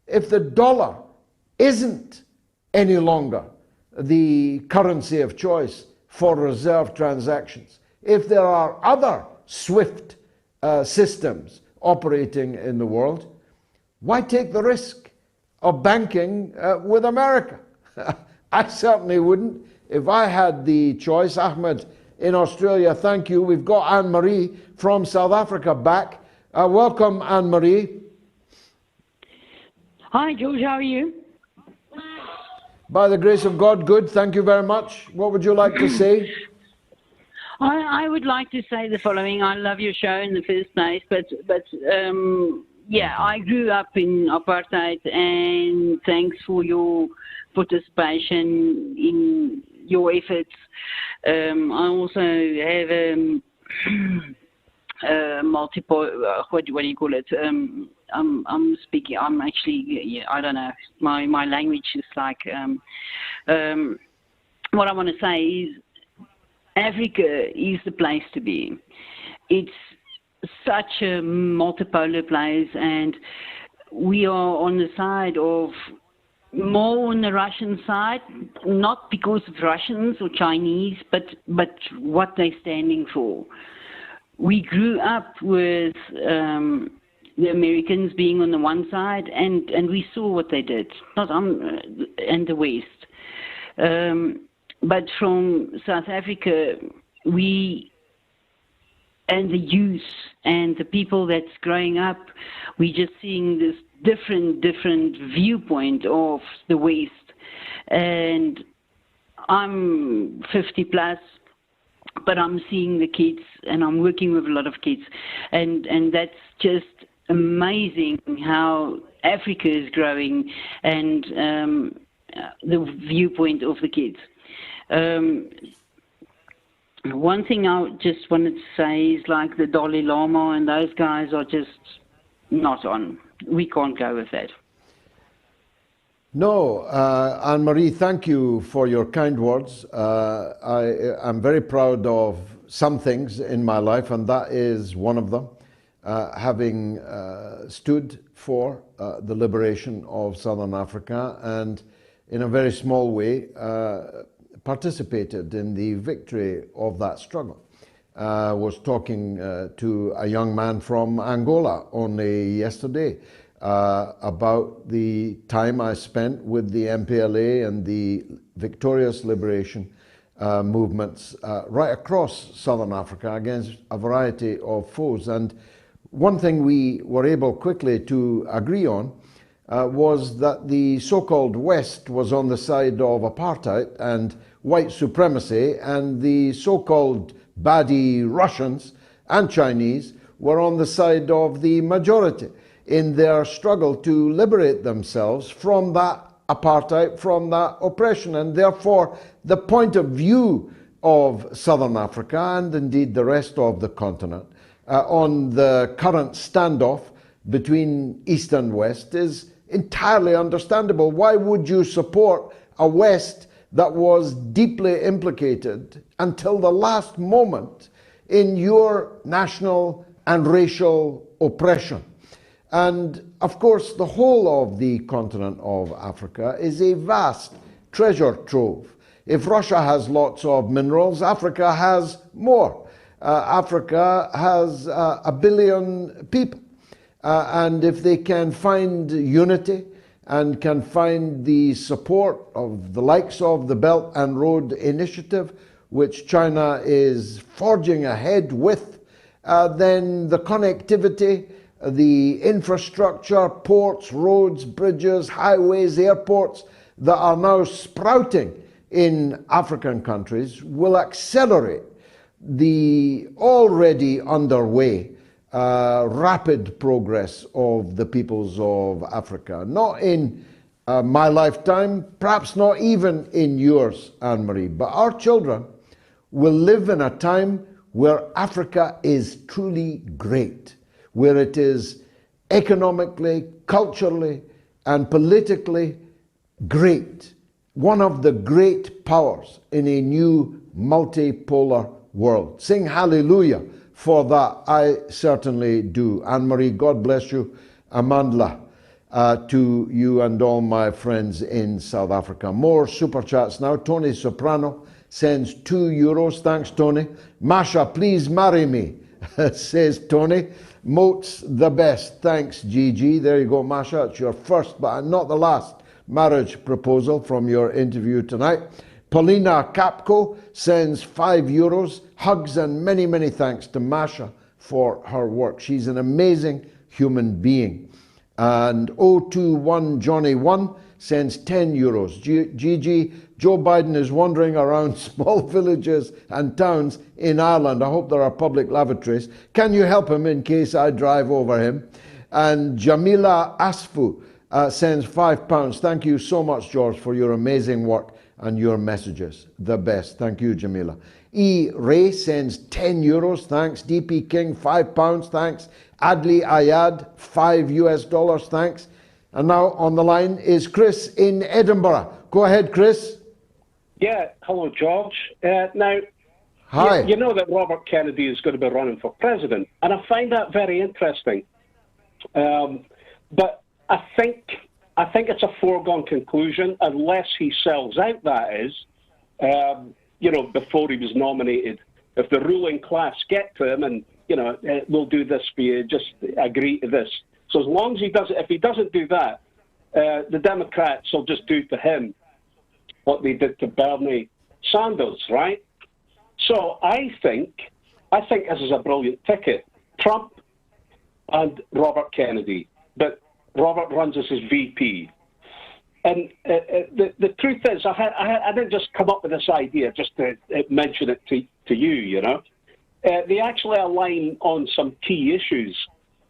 if the dollar isn't any longer the currency of choice for reserve transactions, if there are other SWIFT systems operating in the world, why take the risk of banking with America? I certainly wouldn't. If I had the choice, Ahmed in Australia, thank you. We've got Anne-Marie from South Africa back. Welcome, Anne-Marie. Hi, George. How are you? By the grace of God, good. Thank you very much. What would you like to say? I would like to say the following. I love your show in the first place, but yeah, I grew up in apartheid, and thanks for your participation in your efforts. I also have multiple. What do you call it? I'm speaking. I'm actually. Yeah, I don't know. My language is like. What I want to say is, Africa is the place to be. It's such a multipolar place, and we are on the side of more on the Russian side, not because of Russians or Chinese, but what they're standing for. We grew up with the Americans being on the one side, and we saw what they did, and the West. But from South Africa, and the youth and the people that's growing up, we're just seeing this different viewpoint of the West. And I'm 50 plus, but I'm seeing the kids, and I'm working with a lot of kids, and that's just amazing how Africa is growing, and the viewpoint of the kids. One thing I just wanted to say is like the dalailama and those guys are just not on. We can't go with that. No, Anne-Marie, thank you for your kind words. I'm very proud of some things in my life, and that is one of them. Having stood for the liberation of Southern Africa, and in a very small way participated in the victory of that struggle. Was talking to a young man from Angola only yesterday about the time I spent with the MPLA and the victorious liberation movements right across Southern Africa against a variety of foes. And one thing we were able quickly to agree on was that the so-called West was on the side of apartheid and white supremacy, and the so-called baddie Russians and Chinese were on the side of the majority in their struggle to liberate themselves from that apartheid, from that oppression. And therefore, the point of view of Southern Africa, and indeed the rest of the continent, on the current standoff between East and West is entirely understandable. Why would you support a West that was deeply implicated until the last moment in your national and racial oppression? And of course, the whole of the continent of Africa is a vast treasure trove. If Russia has lots of minerals, Africa has more. Africa has 1 billion people. And if they can find unity and can find the support of the likes of the Belt and Road Initiative, which China is forging ahead with, then the connectivity, the infrastructure, ports, roads, bridges, highways, airports that are now sprouting in African countries will accelerate the already underway rapid progress of the peoples of Africa. Not in my lifetime, perhaps not even in yours, Anne-Marie, but our children will live in a time where Africa is truly great, where it is economically, culturally, and politically great. One of the great powers in a new multipolar world. Sing hallelujah for that. I certainly do. Anne-Marie, God bless you. Amandla, to you and all my friends in South Africa. More super chats now. Tony Soprano sends €2. Thanks, Tony. Masha, please marry me, says Tony. Moats the best. Thanks, Gigi. There you go, Masha. It's your first, but not the last, marriage proposal from your interview tonight. Paulina Capco sends €5. Hugs and many, many thanks to Masha for her work. She's an amazing human being. And 021 Johnny 1 sends €10. Gigi, Joe Biden is wandering around small villages and towns in Ireland. I hope there are public lavatories. Can you help him in case I drive over him? And Jamila Asfu sends £5. Thank you so much, George, for your amazing work and your messages. The best. Thank you, Jamila. E. Ray sends €10. Thanks. DP King, £5. Thanks. Adli Ayad, $5. Thanks. And now on the line is Chris in Edinburgh. Go ahead, Chris. Yeah. Hello, George. Now, hi. You know that Robert Kennedy is going to be running for president, and I find that very interesting. But I think I think it's a foregone conclusion unless he sells out, that is, before he was nominated. If the ruling class get to him and, we'll do this for you, just agree to this. So as long as if he doesn't do that, the Democrats will just do to him what they did to Bernie Sanders, right? So I think this is a brilliant ticket. Trump and Robert Kennedy, but Robert runs as his VP. And the truth is, I didn't just come up with this idea just to mention it to you, They actually align on some key issues.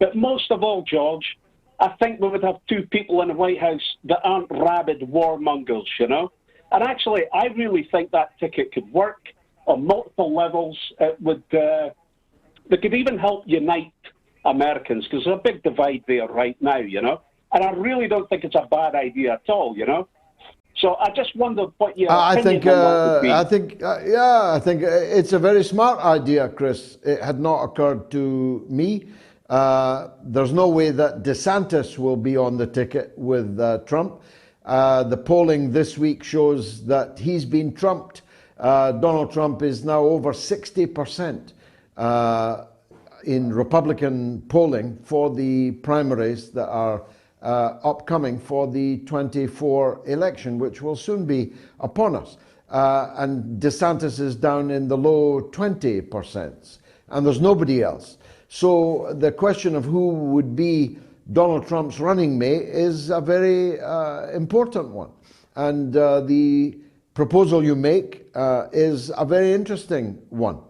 But most of all, George, I think we would have two people in the White House that aren't rabid warmongers, And actually, I really think that ticket could work on multiple levels. It could even help unite Americans, because there's a big divide there right now, And I really don't think it's a bad idea at all, So I just wondered what your opinion on that would be. I think it's a very smart idea, Chris. It had not occurred to me. There's no way that DeSantis will be on the ticket with Trump. The polling this week shows that he's been trumped. Donald Trump is now over 60% in Republican polling for the primaries that are upcoming for the 24 election, which will soon be upon us. And DeSantis is down in the low 20%, and there's nobody else. So the question of who would be Donald Trump's running mate is a very important one. And the proposal you make is a very interesting one.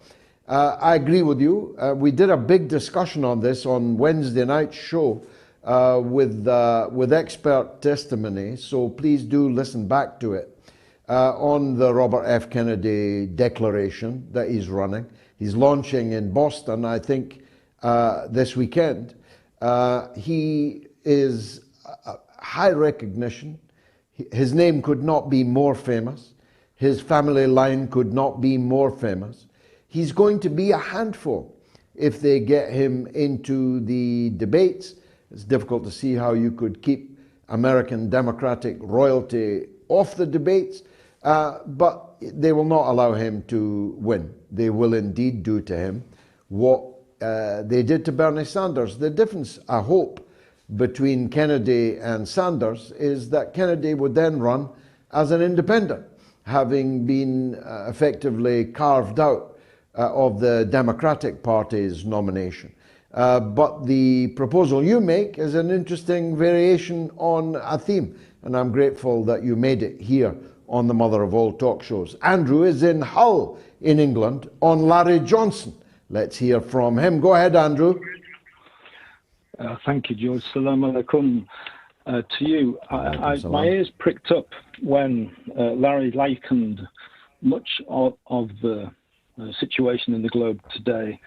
I agree with you. We did a big discussion on this on Wednesday night's show with expert testimony, so please do listen back to it, on the Robert F. Kennedy declaration that he's running. He's launching in Boston, I think, this weekend. He is high recognition. His name could not be more famous. His family line could not be more famous. He's going to be a handful if they get him into the debates. It's difficult to see how you could keep American Democratic royalty off the debates, but they will not allow him to win. They will indeed do to him what they did to Bernie Sanders. The difference, I hope, between Kennedy and Sanders is that Kennedy would then run as an independent, having been effectively carved out of the Democratic Party's nomination. But the proposal you make is an interesting variation on a theme, and I'm grateful that you made it here on the mother of all talk shows. Andrew is in Hull in England on Larry Johnson. Let's hear from him. Go ahead, Andrew. Thank you, George. Salam alaikum to you. My ears pricked up when Larry likened much of the situation in the globe today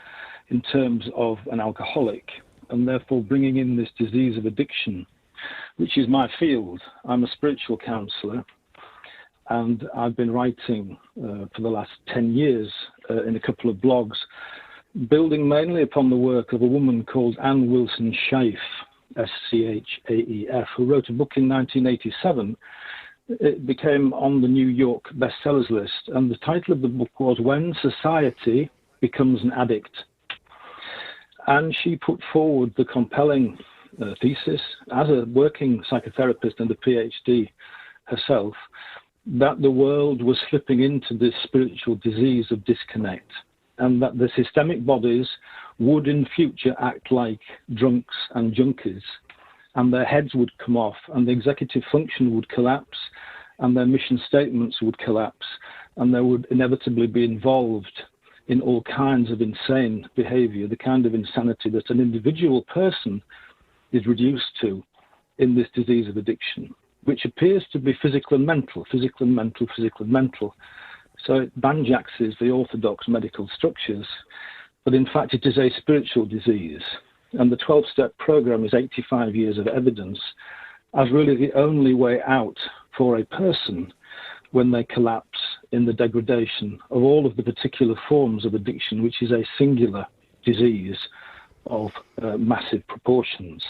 in terms of an alcoholic, and therefore bringing in this disease of addiction, which is my field. I'm a spiritual counselor, and I've been writing for the last 10 years in a couple of blogs, building mainly upon the work of a woman called Ann Wilson Schaef, S-C-H-A-E-F, who wrote a book in 1987. It became on the New York bestsellers list, and the title of the book was When Society Becomes an Addict. And she put forward the compelling thesis, as a working psychotherapist and a PhD herself, that the world was slipping into this spiritual disease of disconnect, and that the systemic bodies would in future act like drunks and junkies, and their heads would come off, and the executive function would collapse, and their mission statements would collapse, and they would inevitably be involved in all kinds of insane behavior, the kind of insanity that an individual person is reduced to in this disease of addiction, which appears to be physical and mental, physical and mental, physical and mental. So it banjaxes the orthodox medical structures, but in fact it is a spiritual disease. And the 12-step program is 85 years of evidence as really the only way out for a person when they collapse in the degradation of all of the particular forms of addiction, which is a singular disease of massive proportions.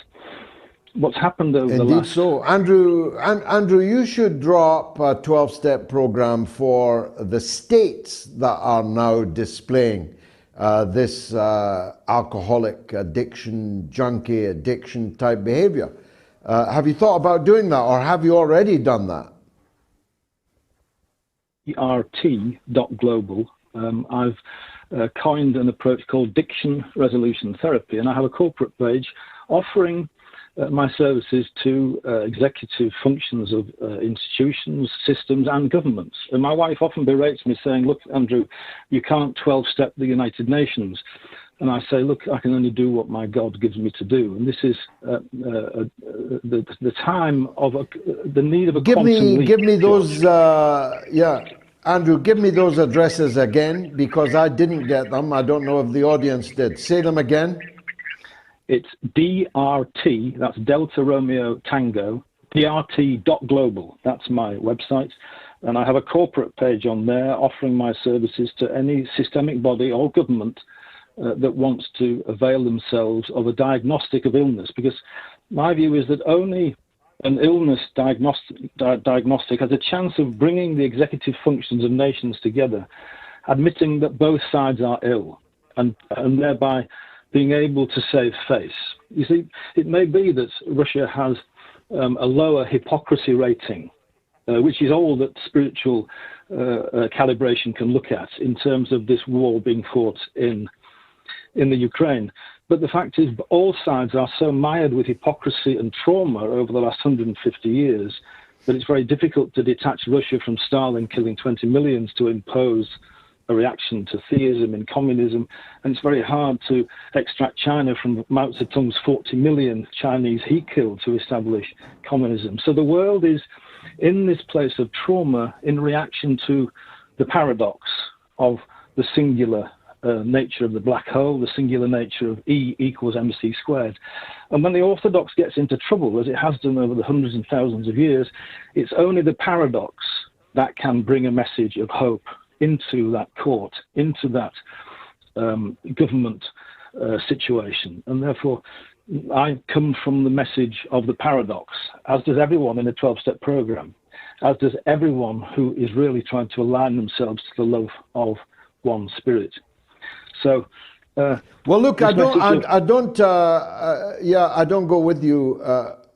what's happened over the Indeed last... so. Andrew, you should draw up a 12-step program for the states that are now displaying this alcoholic addiction, junkie addiction type behavior. Have you thought about doing that, or have you already done that? ERT.global. I've coined an approach called Diction Resolution Therapy, and I have a corporate page offering my services to executive functions of institutions, systems, and governments. And my wife often berates me saying, look, Andrew, you can't 12-step the United Nations. And I say, look, I can only do what my God gives me to do. And this is the time of the need of a quantum leap. Give me those, Andrew, give me those addresses again, because I didn't get them. I don't know if the audience did. Say them again. It's DRT, that's Delta Romeo Tango, DRT.global. That's my website. And I have a corporate page on there offering my services to any systemic body or government that wants to avail themselves of a diagnostic of illness. Because my view is that only an illness diagnostic has a chance of bringing the executive functions of nations together, admitting that both sides are ill, and thereby being able to save face. You see, it may be that Russia has a lower hypocrisy rating, which is all that spiritual calibration can look at in terms of this war being fought in the Ukraine. But the fact is, all sides are so mired with hypocrisy and trauma over the last 150 years that it's very difficult to detach Russia from Stalin killing 20 millions to impose a reaction to theism and communism, and it's very hard to extract China from Mao Zedong's 40 million Chinese he killed to establish communism. So the world is in this place of trauma in reaction to the paradox of the singular nature of the black hole, the singular nature of E equals mc squared. And when the orthodox gets into trouble, as it has done over the hundreds and thousands of years, it's only the paradox that can bring a message of hope into that court, into that government situation. And therefore, I come from the message of the paradox, as does everyone in a 12-step program, as does everyone who is really trying to align themselves to the love of one spirit. So, well, look, I don't go with you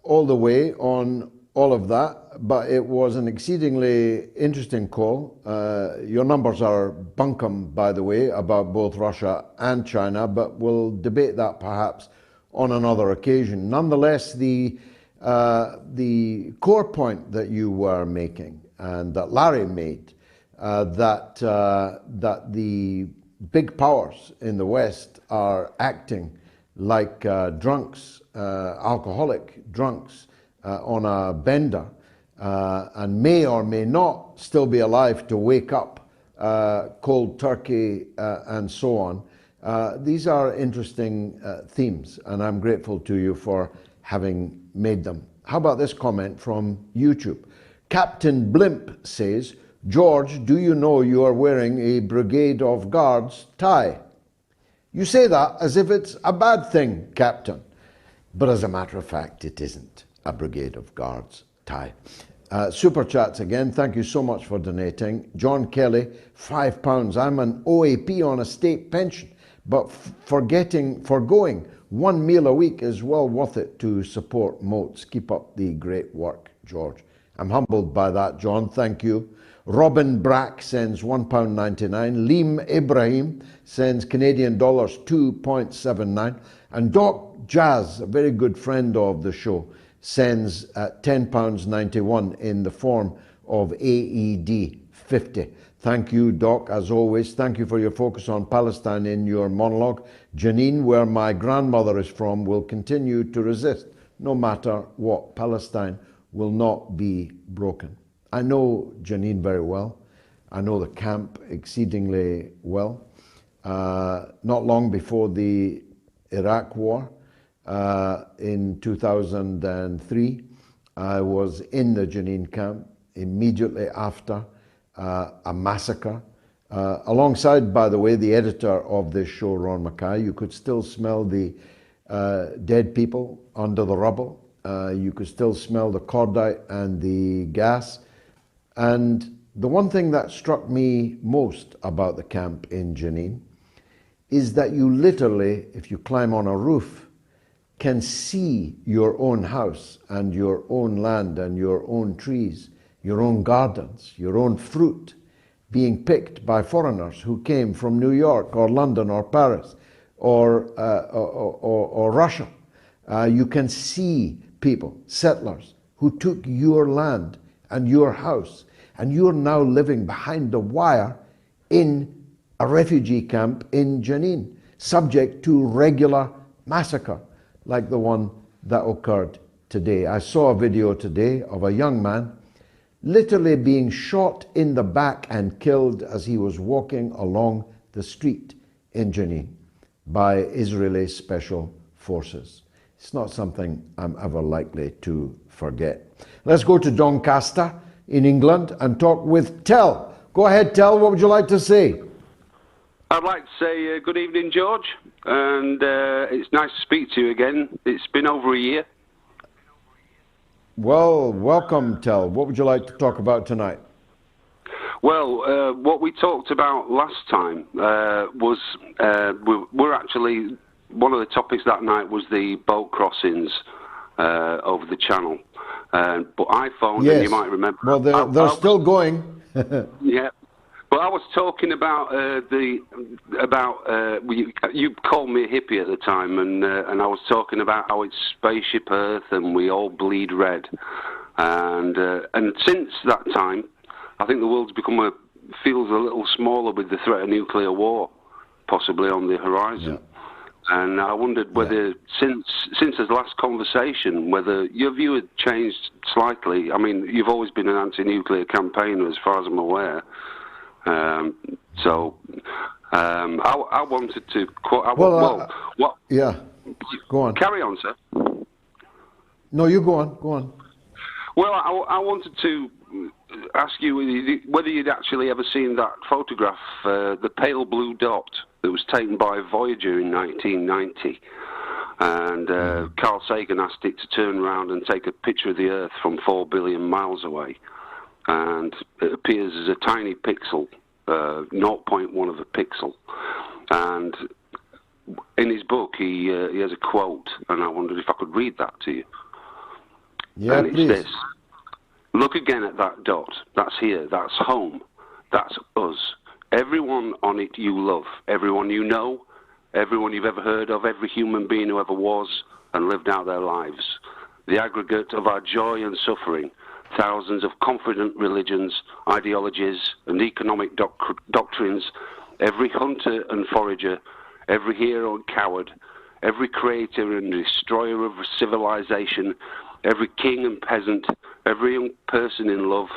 all the way on all of that, but it was an exceedingly interesting call. Your numbers are bunkum, by the way, about both Russia and China, but we'll debate that perhaps on another occasion. Nonetheless, the core point that you were making and that Larry made, that the big powers in the West are acting like drunks, alcoholic drunks on a bender, and may or may not still be alive to wake up cold turkey and so on. These are interesting themes, and I'm grateful to you for having made them. How about this comment from YouTube? Captain Blimp says, George, do you know you are wearing a Brigade of Guards tie? You say that as if it's a bad thing, Captain. But as a matter of fact, it isn't a Brigade of Guards tie. Super chats again. Thank you so much for donating. John Kelly, £5. I'm an OAP on a state pension, but foregoing one meal a week is well worth it to support Moats. Keep up the great work, George. I'm humbled by that, John. Thank you. Robin Brack sends £1.99. Liam Ibrahim sends Canadian dollars 2.79. And Doc Jazz, a very good friend of the show, sends £10.91 in the form of AED 50. Thank you, Doc, as always. Thank you for your focus on Palestine in your monologue. Janine, where my grandmother is from, will continue to resist no matter what. Palestine will not be broken. I know Janine very well. I know the camp exceedingly well. Not long before the Iraq war, in 2003, I was in the Janine camp immediately after a massacre. Alongside, by the way, the editor of this show, Ron Mackay. You could still smell the dead people under the rubble You could still smell the cordite and the gas. And the one thing that struck me most about the camp in Jenin is that you literally, if you climb on a roof, can see your own house and your own land and your own trees, your own gardens, your own fruit being picked by foreigners who came from New York or London or Paris or Russia. You can see people, settlers, who took your land and your house, and you're now living behind the wire in a refugee camp in Jenin, subject to regular massacre like the one that occurred today. I saw a video today of a young man literally being shot in the back and killed as he was walking along the street in Jenin by Israeli special forces. It's not something I'm ever likely to forget. Let's go to Doncaster in England and talk with Tel. Go ahead, Tel, what would you like to say? I'd like to say good evening, George, and it's nice to speak to you again. It's been over a year. Well, welcome, Tel. What would you like to talk about tonight? Well, what we talked about last time was we're actually, one of the topics that night was the boat crossings over the channel. But I phoned, yes. And you might remember. Well, they're still going. Yeah. But I was talking about you called me a hippie at the time, and I was talking about how it's spaceship Earth and we all bleed red, and since that time, I think the world's feels a little smaller with the threat of nuclear war, possibly on the horizon. Yeah. And I wondered whether, since the last conversation, whether your view had changed slightly. I mean, you've always been an anti-nuclear campaigner, as far as I'm aware. I wanted to quote. What? Yeah. Go on. Carry on, sir. No, you go on. Go on. Well, I wanted to ask you whether you'd actually ever seen that photograph, the pale blue dot that was taken by Voyager in 1990, and Carl Sagan asked it to turn around and take a picture of the Earth from 4 billion miles away. And it appears as a tiny pixel, 0.1 of a pixel. And in his book, he has a quote, and I wondered if I could read that to you. Yeah, and it's please. this: look again at that dot. That's here. That's home. That's us. Everyone on it you love. Everyone you know. Everyone you've ever heard of. Every human being who ever was and lived out their lives. The aggregate of our joy and suffering. Thousands of confident religions, ideologies, and economic doctrines, every hunter and forager, every hero and coward, every creator and destroyer of civilization, every king and peasant, every young person in love,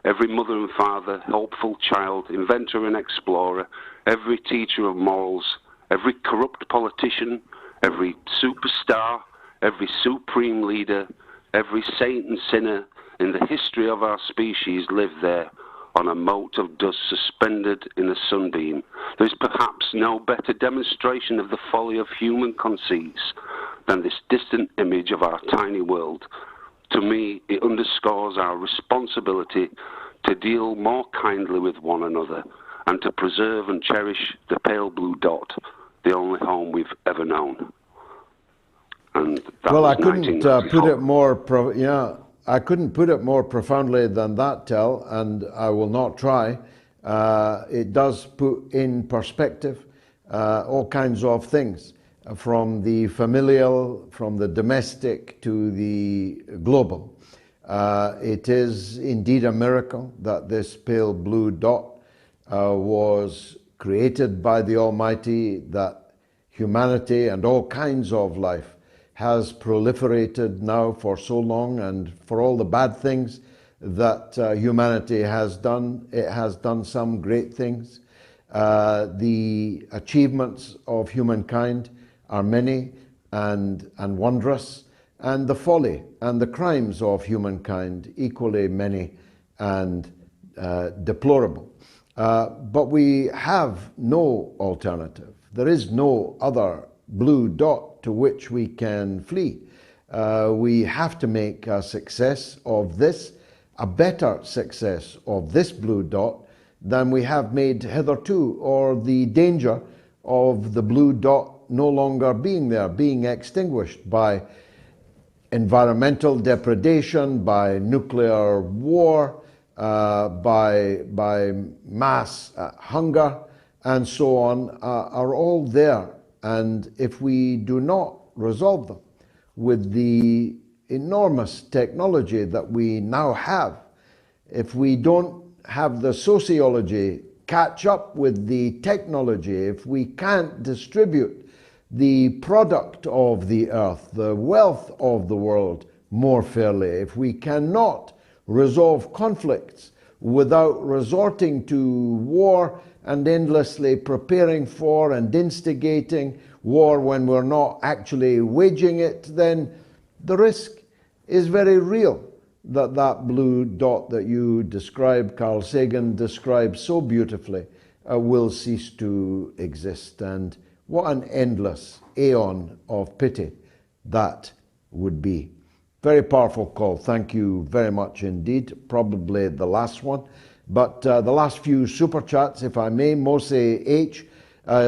every mother and father, hopeful child, inventor and explorer, every teacher of morals, every corrupt politician, every superstar, every supreme leader, every saint and sinner, in the history of our species lived there on a mote of dust suspended in a sunbeam. There is perhaps no better demonstration of the folly of human conceits than this distant image of our tiny world. To me, it underscores our responsibility to deal more kindly with one another and to preserve and cherish the pale blue dot, the only home we've ever known. And that well, was I couldn't put it more. I couldn't put it more profoundly than that, Tel, and I will not try. It does put in perspective all kinds of things, from the familial, from the domestic to the global. It is indeed a miracle that this pale blue dot was created by the Almighty, that humanity and all kinds of life has proliferated now for so long, and for all the bad things that humanity has done, it has done some great things. The achievements of humankind are many and wondrous, and the folly and the crimes of humankind equally many and deplorable. But we have no alternative. There is no other blue dot to which we can flee. We have to make a success of this, a better success of this blue dot than we have made hitherto, or the danger of the blue dot no longer being there, being extinguished by environmental depredation, by nuclear war, by mass hunger, and so on, are all there. And if we do not resolve them with the enormous technology that we now have, if we don't have the sociology catch up with the technology, if we can't distribute the product of the earth, the wealth of the world more fairly, if we cannot resolve conflicts without resorting to war and endlessly preparing for and instigating war when we're not actually waging it, then the risk is very real that that blue dot that you described, Carl Sagan described so beautifully, will cease to exist. And what an endless aeon of pity that would be. Very powerful call. Thank you very much indeed. Probably the last one. But the last few super chats, if I may. Mose H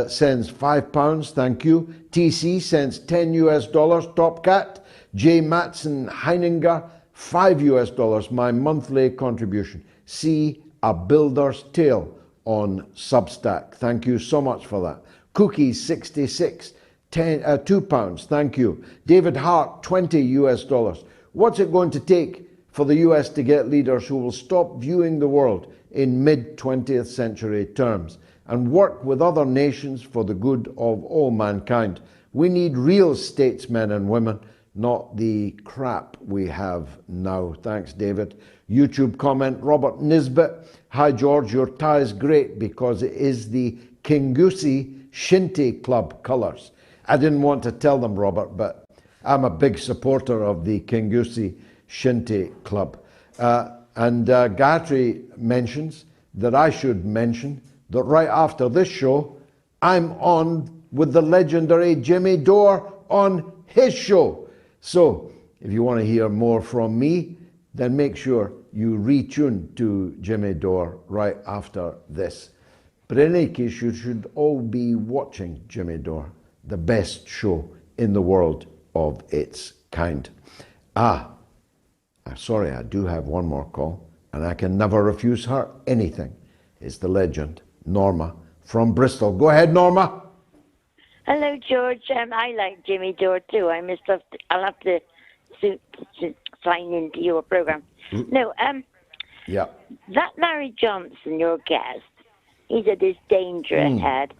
sends £5. Thank you. TC sends $10. Top Cat. J. Matson Heininger, $5. My monthly contribution. See A Builder's Tale on Substack. Thank you so much for that. Cookies 66, £2. Thank you. David Hart, $20. What's it going to take for the US to get leaders who will stop viewing the world in mid-20th century terms and work with other nations for the good of all mankind? We need real statesmen and women, not the crap we have now. Thanks, David. YouTube comment, Robert Nisbet. Hi, George, your tie is great because it is the Kingusi Shinty Club colours. I didn't want to tell them, Robert, but I'm a big supporter of the Kingusi Shinty Club. And Gayatri mentions that I should mention that right after this show, I'm on with the legendary Jimmy Dore on his show. So if you want to hear more from me, then make sure you retune to Jimmy Dore right after this. But in any case, you should all be watching Jimmy Dore, the best show in the world of its kind. Sorry, I do have one more call, and I can never refuse her anything. It's the legend, Norma from Bristol. Go ahead, Norma. Hello, George. I like Jimmy Dore too. I'll have to sign into your program. No, yeah. That Larry Johnson, your guest, he's at this danger ahead.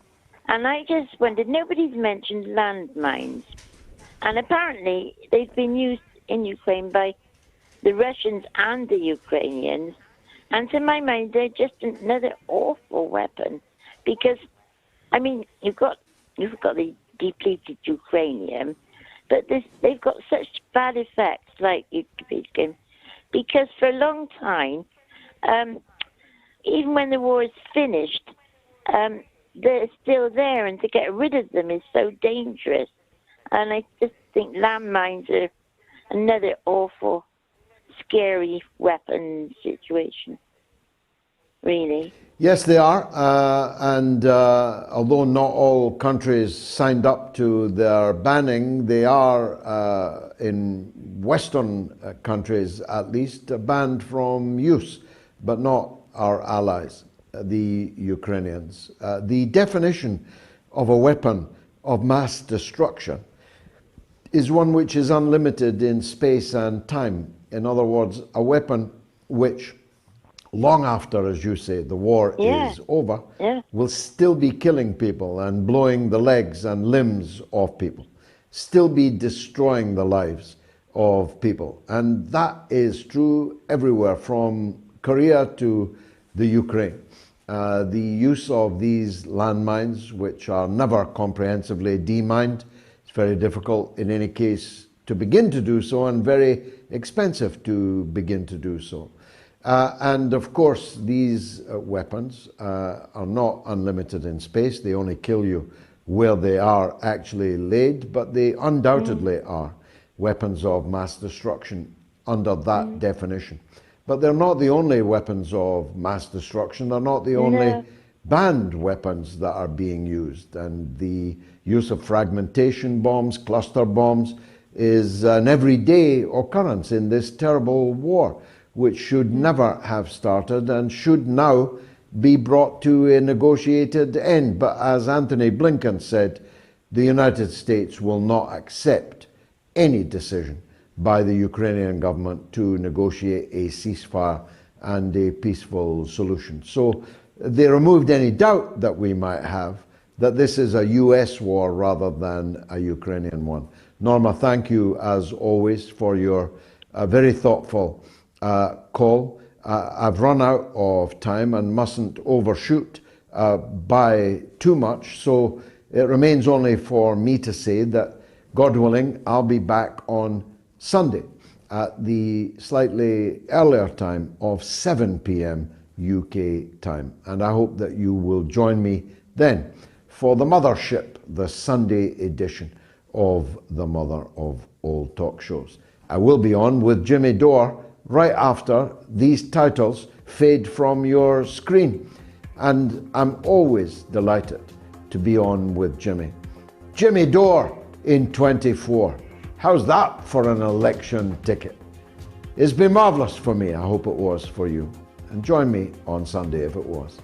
And I just wondered, nobody's mentioned landmines. And apparently they've been used in Ukraine by the Russians and the Ukrainians. And to my mind, they're just another awful weapon. Because, I mean, you've got the depleted Ukrainian, but they've got such bad effects, like because for a long time, even when the war is finished, they're still there, and to get rid of them is so dangerous. And I just think landmines are another awful, scary weapon situation, really. Yes, they are. And although not all countries signed up to their banning, they are, in Western countries at least, banned from use, but not our allies, the Ukrainians. The definition of a weapon of mass destruction is one which is unlimited in space and time. In other words, a weapon which, long after, as you say, the war is over, will still be killing people and blowing the legs and limbs of people, still be destroying the lives of people. And that is true everywhere, from Korea to the Ukraine. The use of these landmines, which are never comprehensively demined, it's very difficult in any case to begin to do so, and very expensive to begin to do so. And of course, these weapons are not unlimited in space. They only kill you where they are actually laid, but they undoubtedly are weapons of mass destruction under that definition. But they're not the only weapons of mass destruction. They're not the only banned weapons that are being used. And the use of fragmentation bombs, cluster bombs, is an everyday occurrence in this terrible war, which should never have started and should now be brought to a negotiated end. But as Anthony Blinken said, the United States will not accept any decision by the Ukrainian government to negotiate a ceasefire and a peaceful solution. So they removed any doubt that we might have that this is a US war rather than a Ukrainian one. Norma, thank you as always for your very thoughtful call. I've run out of time and mustn't overshoot by too much, so it remains only for me to say that, God willing, I'll be back on Sunday at the slightly earlier time of 7 p.m. UK time. And I hope that you will join me then for the Mothership, the Sunday edition of the mother of all talk shows. I will be on with Jimmy Dore right after these titles fade from your screen. And I'm always delighted to be on with Jimmy. Jimmy Dore in 24. How's that for an election ticket? It's been marvelous for me. I hope it was for you. And join me on Sunday if it was.